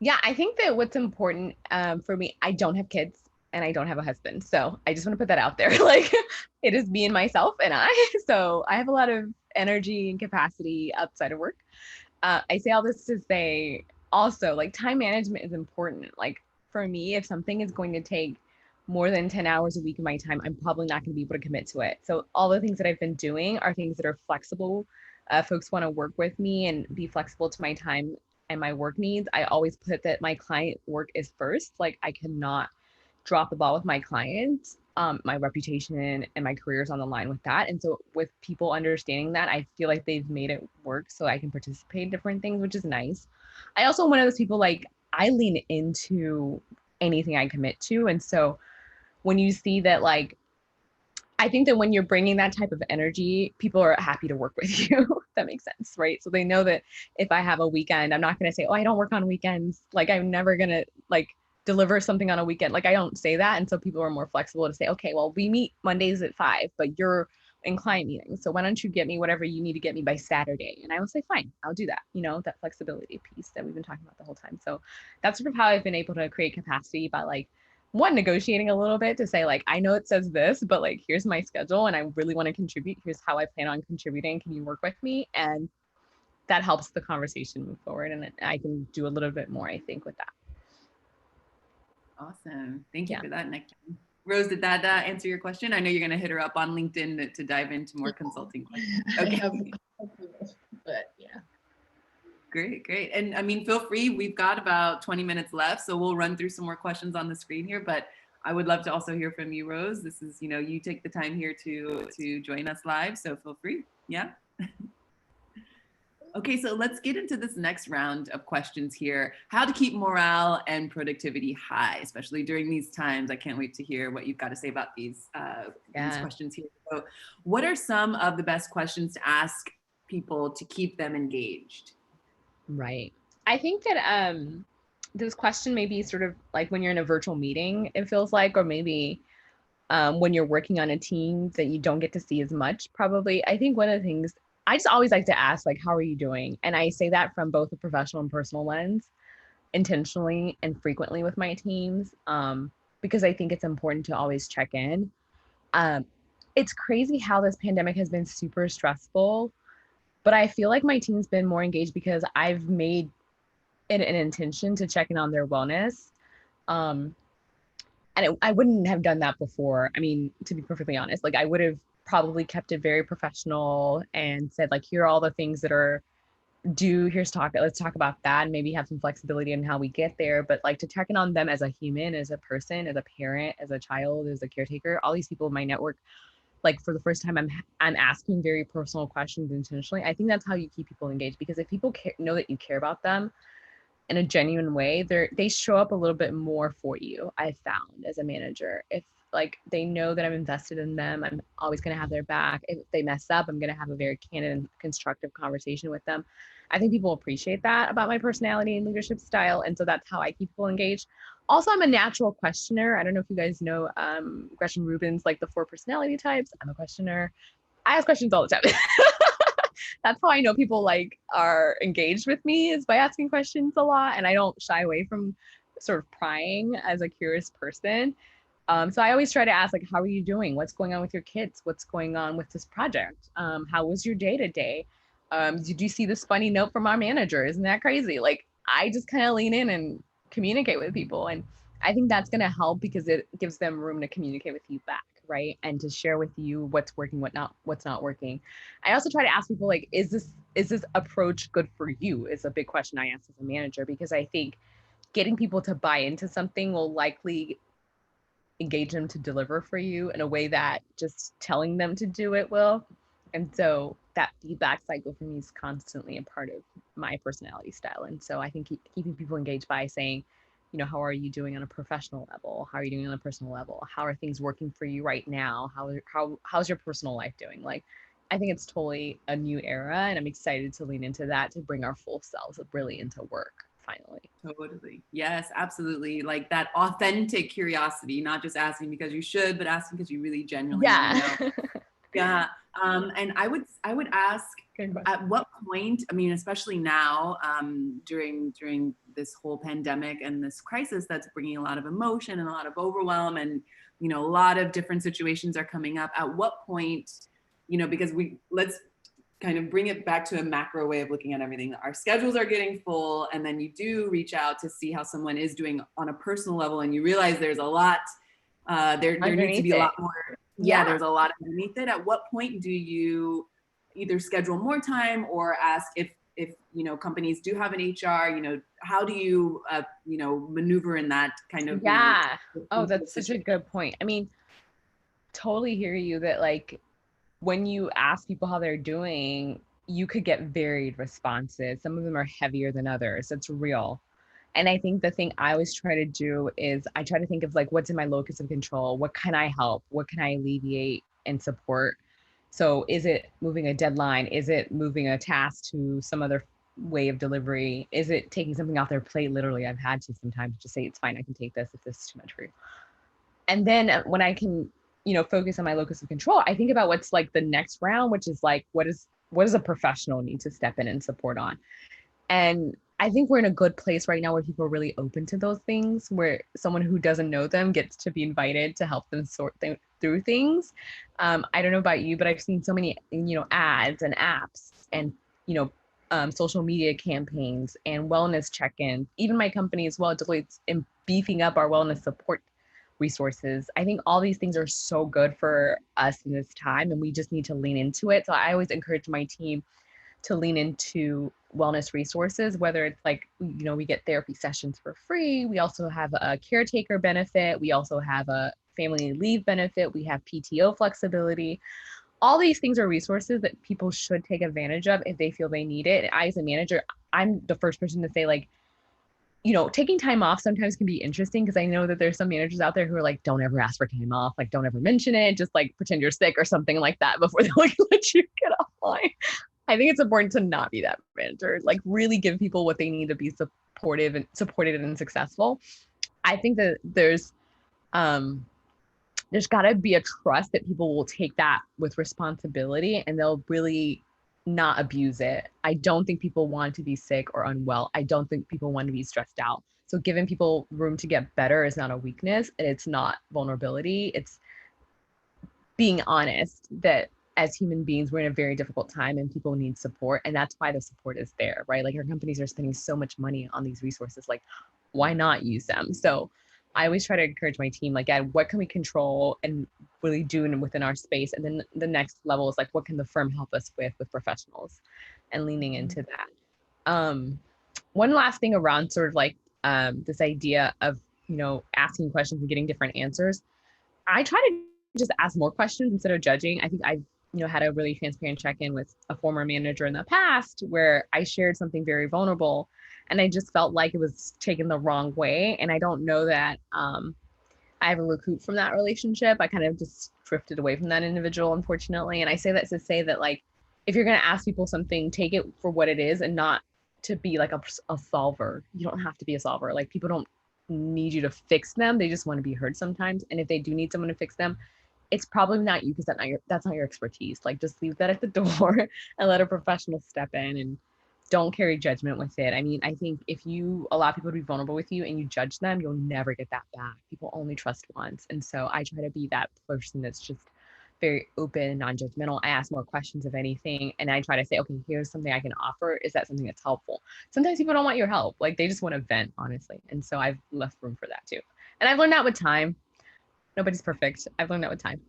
Yeah, I think that what's important for me, I don't have kids and I don't have a husband. So I just want to put that out there. Like, it is me and myself and I. So I have a lot of energy and capacity outside of work. I say all this to say also, like, time management is important. Like, for me, if something is going to take more than 10 hours a week of my time, I'm probably not going to be able to commit to it. So all the things that I've been doing are things that are flexible. Folks want to work with me and be flexible to my time and my work needs. I always put that my client work is first. Like, I cannot drop the ball with my clients. My reputation and my career is on the line with that. And so with people understanding that, I feel like they've made it work so I can participate in different things, which is nice. I also am one of those people, like, I lean into anything I commit to. And so when you see that, like, I think that when you're bringing that type of energy, people are happy to work with you. That makes sense, right? So they know that if I have a weekend, I'm not going to say, oh, I don't work on weekends. Like, I'm never going to like deliver something on a weekend. Like, I don't say that. And so people are more flexible to say, okay, well, we meet Mondays at 5, but you're in client meetings. So why don't you get me whatever you need to get me by Saturday? And I will say, fine, I'll do that. That flexibility piece that we've been talking about the whole time. So that's sort of how I've been able to create capacity by, like, one, negotiating a little bit to say, like, I know it says this, but like, here's my schedule and I really want to contribute. Here's how I plan on contributing. Can you work with me? And that helps the conversation move forward. And I can do a little bit more, I think, with that. Awesome. Thank you for that, Nick. Rose, did that answer your question? I know you're going to hit her up on LinkedIn to dive into more consulting questions. Okay. But yeah. Great. And I mean, feel free. We've got about 20 minutes left, so we'll run through some more questions on the screen here, but I would love to also hear from you, Rose. This is, you take the time here to join us live, so feel free. Yeah. Okay, so let's get into this next round of questions here. How to keep morale and productivity high, especially during these times. I can't wait to hear what you've got to say about these questions here. So what are some of the best questions to ask people to keep them engaged? Right. I think that this question may be sort of like when you're in a virtual meeting, it feels like, or maybe when you're working on a team that you don't get to see as much, probably. I think one of the things I just always like to ask, like, how are you doing? And I say that from both a professional and personal lens, intentionally and frequently with my teams, because I think it's important to always check in. Um, it's crazy how this pandemic has been super stressful, but I feel like my team's been more engaged because I've made it an intention to check in on their wellness. Um, I wouldn't have done that before. I mean, to be perfectly honest, like I would have probably kept it very professional and said like, here are all the things that are due. Let's talk about that and maybe have some flexibility in how we get there. But like to check in on them as a human, as a person, as a parent, as a child, as a caretaker, all these people in my network, like for the first time, I'm asking very personal questions intentionally. I think that's how you keep people engaged, because if people know that you care about them in a genuine way, they show up a little bit more for you. I found as a manager, if like they know that I'm invested in them, I'm always going to have their back. If they mess up, I'm going to have a very candid and constructive conversation with them. I think people appreciate that about my personality and leadership style, and so that's how I keep people engaged. Also, I'm a natural questioner. I don't know if you guys know Gretchen Rubin's like the 4 personality types. I'm a questioner. I ask questions all the time. That's how I know people like are engaged with me, is by asking questions a lot, and I don't shy away from sort of prying as a curious person. So I always try to ask, like, how are you doing? What's going on with your kids? What's going on with this project? How was your day today? Did you see this funny note from our manager? Isn't that crazy? Like, I just kind of lean in and communicate with people, and I think that's going to help because it gives them room to communicate with you back, right? And to share with you what's working, what's not working. I also try to ask people, like, is this approach good for you? Is a big question I ask as a manager, because I think getting people to buy into something will likely engage them to deliver for you in a way that just telling them to do it will. And so that feedback cycle for me is constantly a part of my personality style. And so I think keeping people engaged by saying, you know, how are you doing on a professional level? How are you doing on a personal level? How are things working for you right now? How's your personal life doing? Like, I think it's totally a new era, and I'm excited to lean into that, to bring our full selves really into work finally. Totally. Yes, absolutely. Like that authentic curiosity, not just asking because you should, but asking because you really genuinely want to know. Yeah. And I would ask, at what point, I mean, especially now, during this whole pandemic and this crisis that's bringing a lot of emotion and a lot of overwhelm, and, you know, a lot of different situations are coming up. At what point, you know, because let's kind of bring it back to a macro way of looking at everything. Our schedules are getting full, and then you do reach out to see how someone is doing on a personal level, and you realize there's a lot, there needs to be a lot more. Yeah, there's a lot underneath it. At what point do you either schedule more time or ask if you know, companies do have an HR, you know, how do you you know, maneuver in that kind of, yeah. You know, Oh, that's such a good point. I mean, totally hear you that like when you ask people how they're doing, you could get varied responses. Some of them are heavier than others. It's real. And I think the thing I always try to do is I try to think of like, what's in my locus of control? What can I help? What can I alleviate and support? So is it moving a deadline? Is it moving a task to some other way of delivery? Is it taking something off their plate? Literally, I've had to sometimes just say, it's fine, I can take this if this is too much for you. And then when I can, you know, focus on my locus of control, I think about what's like the next round, which is like, what does a professional need to step in and support on? And I think we're in a good place right now where people are really open to those things, where someone who doesn't know them gets to be invited to help them sort through things. I don't know about you, but I've seen so many, you know, ads and apps and, you know, social media campaigns and wellness check-ins. Even my company as well, Deloitte's in beefing up our wellness support resources. I think all these things are so good for us in this time, and we just need to lean into it. So I always encourage my team to lean into wellness resources, whether it's like, you know, we get therapy sessions for free. We also have a caretaker benefit. We also have a family leave benefit. We have PTO flexibility. All these things are resources that people should take advantage of if they feel they need it. And I, as a manager, I'm the first person to say, like, you know, taking time off sometimes can be interesting, because I know that there's some managers out there who are like, don't ever ask for time off. Like, don't ever mention it. Just like pretend you're sick or something like that before they like let you get offline. I think it's important to not be that manager, like really give people what they need to be supportive and supported and successful. I think that there's gotta be a trust that people will take that with responsibility, and they'll really not abuse it. I don't think people want to be sick or unwell. I don't think people want to be stressed out. So giving people room to get better is not a weakness, and it's not vulnerability. It's being honest that as human beings, we're in a very difficult time and people need support. And that's why the support is there, right? Like our companies are spending so much money on these resources. Like, why not use them? So I always try to encourage my team, like, what can we control and really do within our space? And then the next level is like, what can the firm help us with professionals, and leaning into that. One last thing around sort of like this idea of, asking questions and getting different answers. I try to just ask more questions instead of judging. I think I've, had a really transparent check-in with a former manager in the past where I shared something very vulnerable and I just felt like it was taken the wrong way. And I don't know that I ever recouped from that relationship. I kind of just drifted away from that individual, unfortunately. And I say that to say that, like, if you're going to ask people something, take it for what it is and not to be like a solver. You don't have to be a solver. Like, people don't need you to fix them. They just want to be heard sometimes. And if they do need someone to fix them, it's probably not you, because that's not your expertise. Like, just leave that at the door and let a professional step in, and don't carry judgment with it. I mean, I think if you allow people to be vulnerable with you and you judge them, you'll never get that back. People only trust once. And so I try to be that person that's just very open and non-judgmental. I ask more questions of anything, and I try to say, okay, here's something I can offer. Is that something that's helpful? Sometimes people don't want your help. Like, they just want to vent, honestly. And so I've left room for that too. And I've learned that with time. Nobody's perfect. I've learned that with time.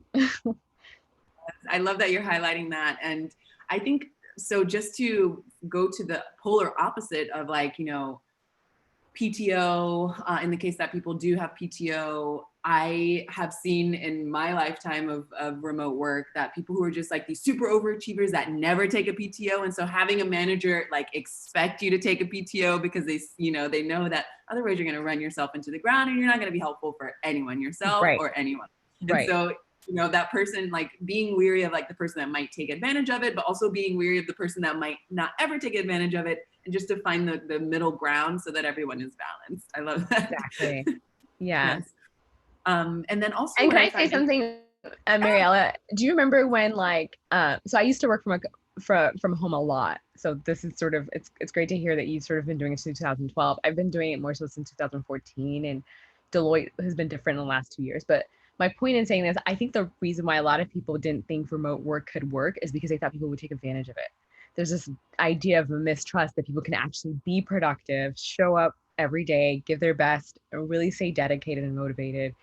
I love that you're highlighting that. And I think, so just to go to the polar opposite of, like, PTO, in the case that people do have PTO, I have seen in my lifetime of remote work that people who are just like these super overachievers that never take a PTO. And so having a manager like expect you to take a PTO because they know that otherwise you're going to run yourself into the ground and you're not going to be helpful for anyone, yourself or anyone. Right. And so, that person, like, being weary of like the person that might take advantage of it, but also being weary of the person that might not ever take advantage of it, and just to find the middle ground so that everyone is balanced. I love that. Exactly. Yeah. Yes. And then also, and can I say something, Mariella? Do you remember when, like, so I used to work from home a lot. So this is sort of, it's great to hear that you've sort of been doing it since 2012. I've been doing it more so since 2014, and Deloitte has been different in the last 2 years. But my point in saying this, I think the reason why a lot of people didn't think remote work could work is because they thought people would take advantage of it. There's this idea of a mistrust that people can actually be productive, show up every day, give their best, and really stay dedicated and motivated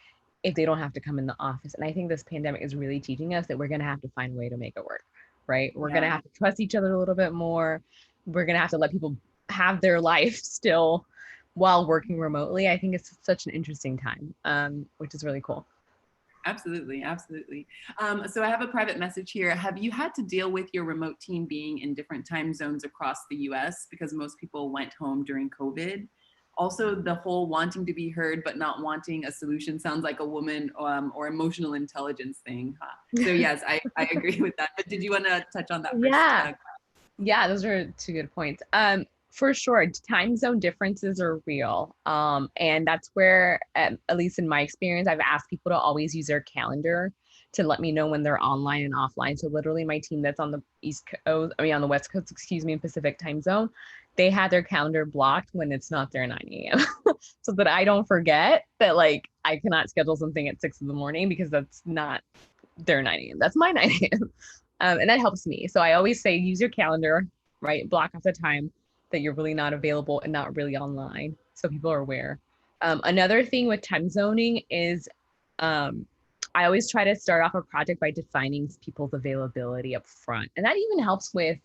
if they don't have to come in the office. And I think this pandemic is really teaching us that we're going to have to find a way to make it work, right? We're going to have to trust each other a little bit more. We're going to have to let people have their life still while working remotely. I think it's such an interesting time, which is really cool. Absolutely. Absolutely. So I have a private message here. Have you had to deal with your remote team being in different time zones across the US because most people went home during COVID? Also, the whole wanting to be heard but not wanting a solution sounds like a woman or emotional intelligence thing. Huh? So yes, I agree with that. But did you want to touch on that first? Yeah, those are two good points. For sure, time zone differences are real. And that's where, at least in my experience, I've asked people to always use their calendar to let me know when they're online and offline. So literally my team that's on the on the West Coast, Pacific time zone, they had their calendar blocked when it's not their 9 a.m. so that I don't forget that, like, I cannot schedule something at 6 a.m. because that's not their 9 a.m. That's my 9 a.m. And that helps me. So I always say, use your calendar, right? Block off the time that you're really not available and not really online, so people are aware. Another thing with time zoning is I always try to start off a project by defining people's availability up front. And that even helps with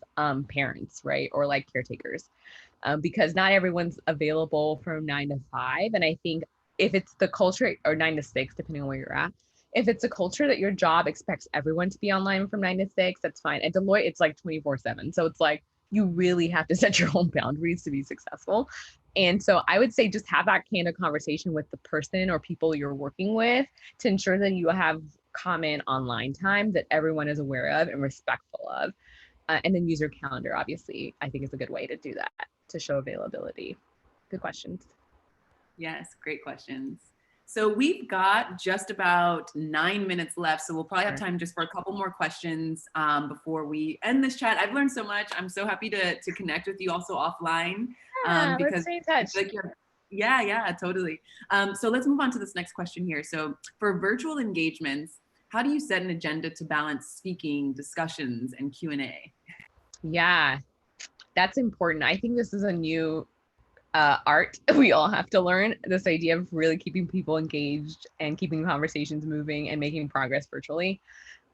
parents, right? Or like caretakers, because not everyone's available from 9 to 5. And I think if it's the culture, or 9 to 6, depending on where you're at, if it's a culture that your job expects everyone to be online from 9 to 6, that's fine. At Deloitte, it's like 24/7. So it's like, you really have to set your own boundaries to be successful. And so I would say just have that candid conversation with the person or people you're working with to ensure that you have common online time that everyone is aware of and respectful of. And then use your calendar, obviously, I think is a good way to do that, to show availability. Good questions. Yes, great questions. So we've got just about 9 minutes left. So we'll probably have time just for a couple more questions before we end this chat. I've learned so much. I'm so happy to connect with you also offline because let's stay in touch. I feel like yeah, totally. So let's move on to this next question here. So for virtual engagements, how do you set an agenda to balance speaking, discussions, and Q&A? Yeah, that's important. I think this is a new art we all have to learn, this idea of really keeping people engaged and keeping conversations moving and making progress virtually.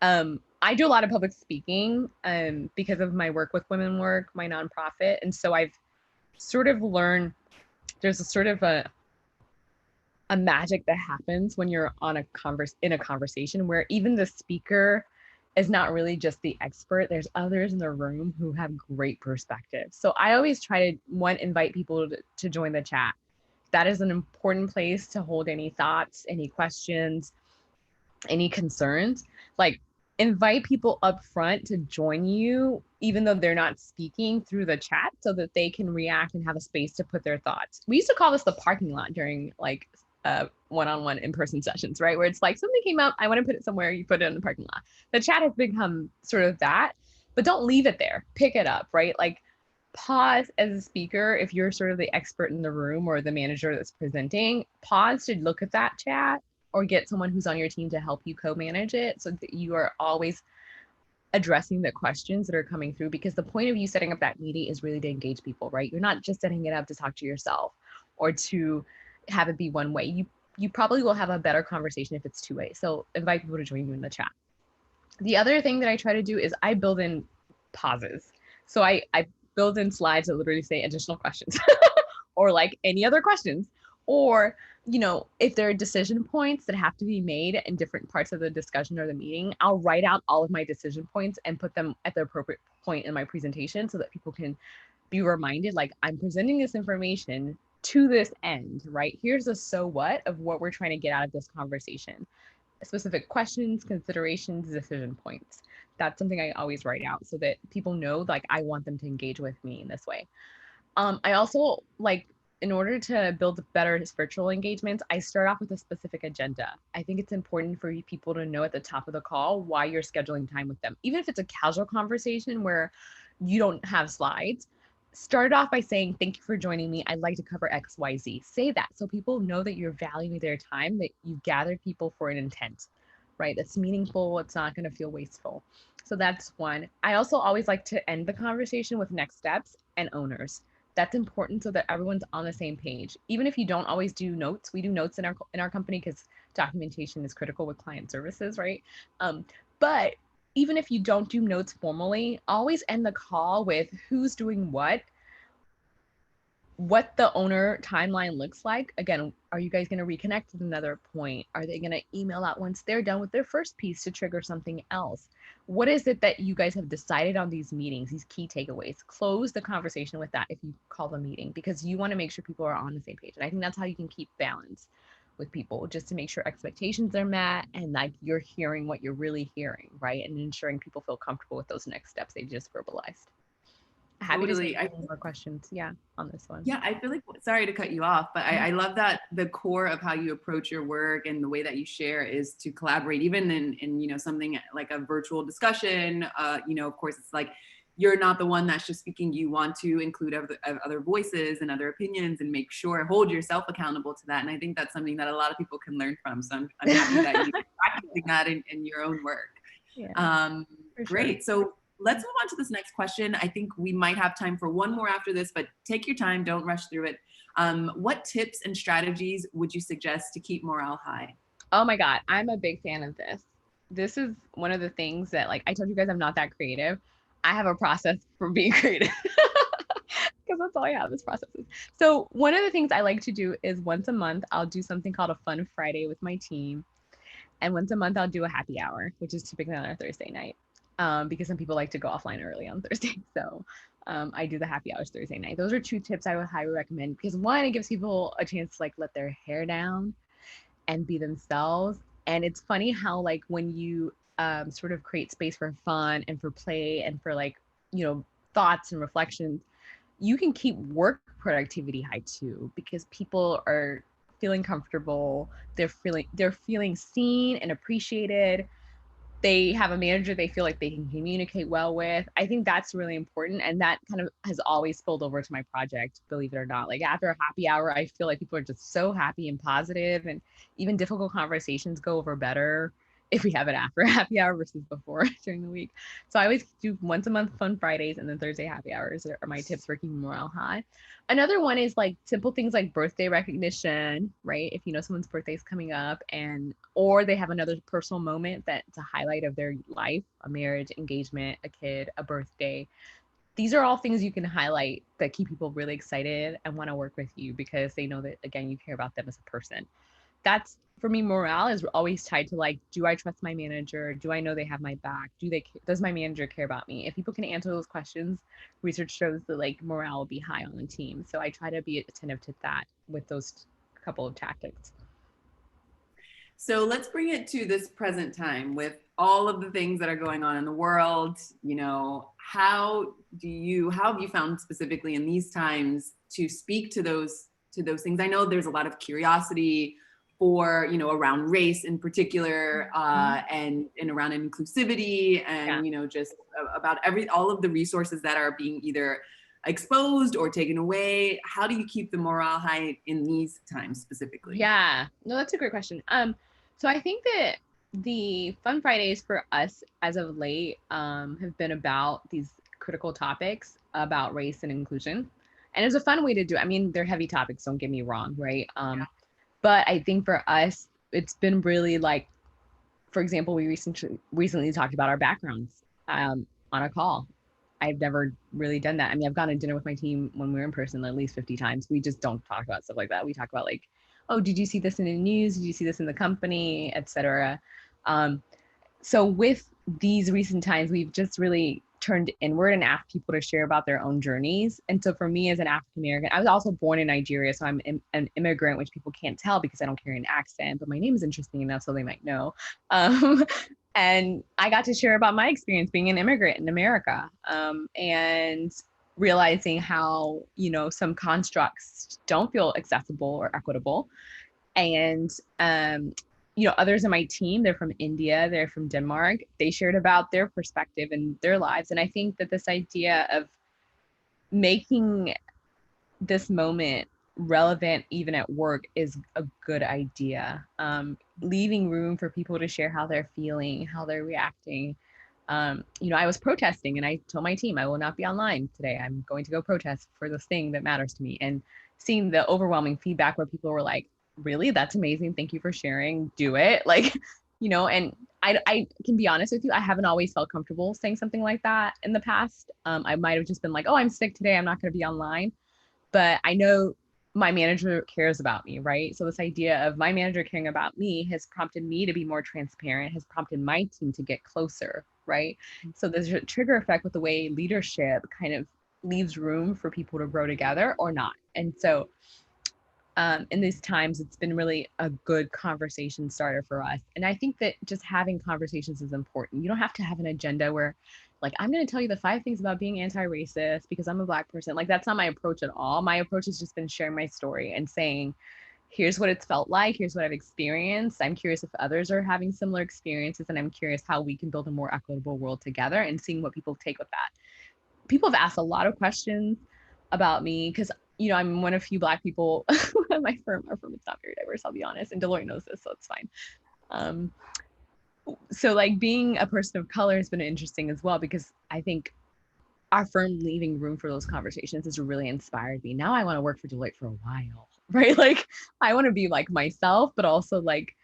I do a lot of public speaking because of my work with Women Work, my nonprofit. And so I've sort of learned there's a sort of a magic that happens when you're on in a conversation where even the speaker is not really just the expert. There's others in the room who have great perspectives. So I always try to invite people to join the chat. That is an important place to hold any thoughts, any questions, any concerns. Like, invite people up front to join you, even though they're not speaking, through the chat, so that they can react and have a space to put their thoughts. We used to call this the parking lot during like one-on-one in-person sessions, right? Where it's like something came up, I want to put it somewhere, you put it in the parking lot. The chat has become sort of that, but don't leave it there. Pick it up, right? Like, pause as a speaker. If you're sort of the expert in the room or the manager that's presenting, pause to look at that chat or get someone who's on your team to help you co-manage it, so that you are always addressing the questions that are coming through, because the point of you setting up that meeting is really to engage people, right? You're not just setting it up to talk to yourself or to have it be one way. You probably will have a better conversation if it's two-way. So invite people to join you in the chat. The other thing that I try to do is I build in pauses. So I build in slides that literally say additional questions or like any other questions, or, you know, if there are decision points that have to be made in different parts of the discussion or the meeting, I'll write out all of my decision points and put them at the appropriate point in my presentation so that people can be reminded, like, I'm presenting this information to this end, right? Here's the so what of what we're trying to get out of this conversation. Specific questions, considerations, decision points. That's something I always write out so that people know, like, I want them to engage with me in this way. I also, like, in order to build better virtual engagements, I start off with a specific agenda. I think it's important for people to know at the top of the call why you're scheduling time with them. Even if it's a casual conversation where you don't have slides, start off by saying, thank you for joining me. I'd like to cover X, Y, Z. Say that so people know that you're valuing their time, that you've gathered people for an intent, right? That's meaningful. It's not going to feel wasteful. So that's one. I also always like to end the conversation with next steps and owners. That's important so that everyone's on the same page. Even if you don't always do notes, we do notes in our company because documentation is critical with client services, right? But even if you don't do notes formally, always end the call with who's doing what the owner timeline looks like. Again, are you guys going to reconnect at another point? Are they going to email out once they're done with their first piece to trigger something else? What is it that you guys have decided on these meetings, these key takeaways? Close the conversation with that if you call the meeting, because you want to make sure people are on the same page. And I think that's how you can keep balance with people, just to make sure expectations are met and like you're hearing what you're really hearing, right? And ensuring people feel comfortable with those next steps they just verbalized. Happy to take any more questions, on this one. Yeah, I feel like, sorry to cut you off, but I love that the core of how you approach your work and the way that you share is to collaborate, even in you know, something like a virtual discussion. You know, of course, it's like you're not the one that's just speaking. You want to include other voices and other opinions and make sure, hold yourself accountable to that. And I think that's something that a lot of people can learn from. So I'm happy that you're practicing that in your own work. Yeah, great. Sure. So let's move on to this next question. I think we might have time for one more after this, but take your time, don't rush through it. What tips and strategies would you suggest to keep morale high? Oh my God, I'm a big fan of this. This is one of the things that, like, I told you guys I'm not that creative. I have a process for being creative because that's all I have is processes. So one of the things I like to do is once a month, I'll do something called a Fun Friday with my team. And once a month, I'll do a happy hour, which is typically on a Thursday night. Because some people like to go offline early on Thursday. So I do the happy hours Thursday night. Those are two tips I would highly recommend, because one, it gives people a chance to like let their hair down and be themselves. And it's funny how, like, when you sort of create space for fun and for play and for, like, you know, thoughts and reflections, you can keep work productivity high too, because people are feeling comfortable, they're feeling seen and appreciated. They have a manager they feel like they can communicate well with. I think that's really important. And that kind of has always spilled over to my project, believe it or not. Like after a happy hour, I feel like people are just so happy and positive, and even difficult conversations go over better if we have it after happy hour versus before during the week. So I always do once a month fun Fridays, and then Thursday happy hours are my tips for keeping morale high. Another one is like simple things like birthday recognition, right? If you know someone's birthday is coming up, and or they have another personal moment that's a highlight of their life, a marriage, engagement, a kid, a birthday. These are all things you can highlight that keep people really excited and want to work with you because they know that, again, you care about them as a person. That's, for me, morale is always tied to like, do I trust my manager? Do I know they have my back? Does my manager care about me? If people can answer those questions, research shows that like morale will be high on the team. So I try to be attentive to that with those couple of tactics. So let's bring it to this present time with all of the things that are going on in the world. You know, how have you found specifically in these times to speak to those things? I know there's a lot of curiosity for, you know, around race in particular, and around inclusivity, and you know, just about all of the resources that are being either exposed or taken away. How do you keep the morale high in these times specifically? Yeah, no, that's a great question. So I think that the Fun Fridays for us as of late have been about these critical topics about race and inclusion. And it's a fun way to do it. I mean, they're heavy topics, don't get me wrong, right? But I think for us, it's been really like, for example, we recently talked about our backgrounds on a call. I've never really done that. I mean, I've gone to dinner with my team when we were in person at least 50 times. We just don't talk about stuff like that. We talk about like, oh, did you see this in the news? Did you see this in the company, etc. So with these recent times, we've just really turned inward and asked people to share about their own journeys. And so for me as an African American, I was also born in Nigeria, so I'm an immigrant, which people can't tell because I don't carry an accent, but my name is interesting enough so they might know. And I got to share about my experience being an immigrant in America, and realizing how, you know, some constructs don't feel accessible or equitable. And you know, others in my team, they're from India, they're from Denmark. They shared about their perspective and their lives. And I think that this idea of making this moment relevant even at work is a good idea. Leaving room for people to share how they're feeling, how they're reacting. You know, I was protesting and I told my team I will not be online today. I'm going to go protest for this thing that matters to me. And seeing the overwhelming feedback where people were like, really, that's amazing, thank you for sharing, do it. Like, you know, and I can be honest with you, I haven't always felt comfortable saying something like that in the past. I might have just been like, oh, I'm sick today, I'm not going to be online. But I know my manager cares about me, right? So this idea of my manager caring about me has prompted me to be more transparent, has prompted my team to get closer, right? So there's a trigger effect with the way leadership kind of leaves room for people to grow together or not. And so in these times, it's been really a good conversation starter for us. And I think that just having conversations is important. You don't have to have an agenda where, like, I'm going to tell you the 5 things about being anti-racist because I'm a Black person. Like, that's not my approach at all. My approach has just been sharing my story and saying, here's what it's felt like. Here's what I've experienced. I'm curious if others are having similar experiences, and I'm curious how we can build a more equitable world together, and seeing what people take with that. People have asked a lot of questions about me because, you know, I'm one of few Black people at my firm. Our firm is not very diverse, I'll be honest, and Deloitte knows this, so it's fine. So like being a person of color has been interesting as well, because I think our firm leaving room for those conversations has really inspired me. Now I want to work for Deloitte for a while, right? Like I want to be like myself, but also like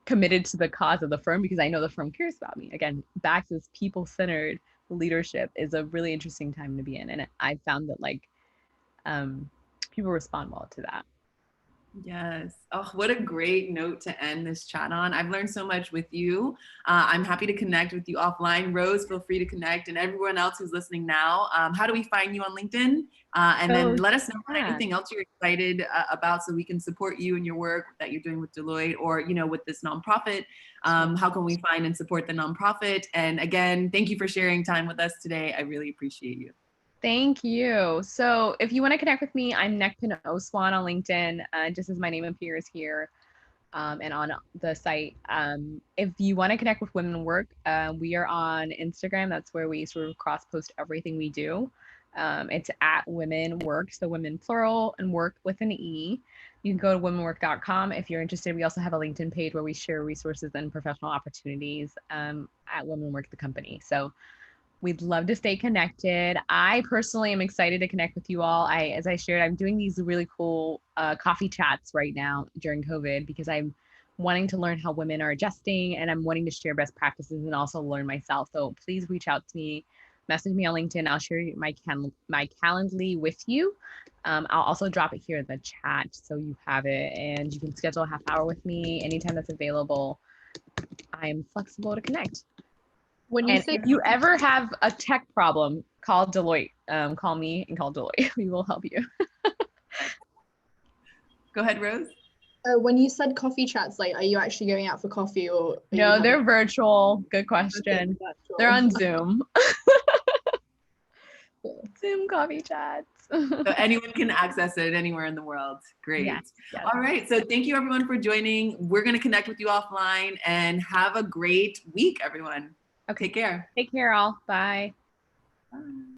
committed to the cause of the firm because I know the firm cares about me. Again, back to this people-centered leadership is a really interesting time to be in. And I found that like people respond well to that. Yes. Oh, what a great note to end this chat on. I've learned so much with you. I'm happy to connect with you offline. Rose, feel free to connect, and everyone else who's listening now. How do we find you on LinkedIn? And then let us know anything else you're excited about so we can support you in your work that you're doing with Deloitte, or, you know, with this nonprofit. How can we find and support the nonprofit? And again, thank you for sharing time with us today. I really appreciate you. Thank you. So if you want to connect with me, I'm Nekpin Oswan on LinkedIn, just as my name appears here and on the site. If you want to connect with Women in Work, we are on Instagram. That's where we sort of cross post everything we do. It's at Women Work, so women plural and work with an E. You can go to womenwork.com if you're interested. We also have a LinkedIn page where we share resources and professional opportunities at Women Work, the company. So we'd love to stay connected. I personally am excited to connect with you all. As I shared, I'm doing these really cool coffee chats right now during COVID because I'm wanting to learn how women are adjusting and I'm wanting to share best practices and also learn myself. So please reach out to me, message me on LinkedIn. I'll share my Calendly with you. I'll also drop it here in the chat so you have it and you can schedule a half hour with me anytime that's available. I'm flexible to connect. And if you ever have a tech problem, call Deloitte. Call me and call Deloitte. We will help you. Go ahead, Rose. When you said coffee chats, like, are you actually going out for coffee or? No, they're virtual. Good question. Okay, they're on Zoom. Zoom coffee chats. So anyone can access it anywhere in the world. Great. Yes. All right. So thank you everyone for joining. We're going to connect with you offline and have a great week, everyone. Okay. Take care. Take care all. Bye. Bye.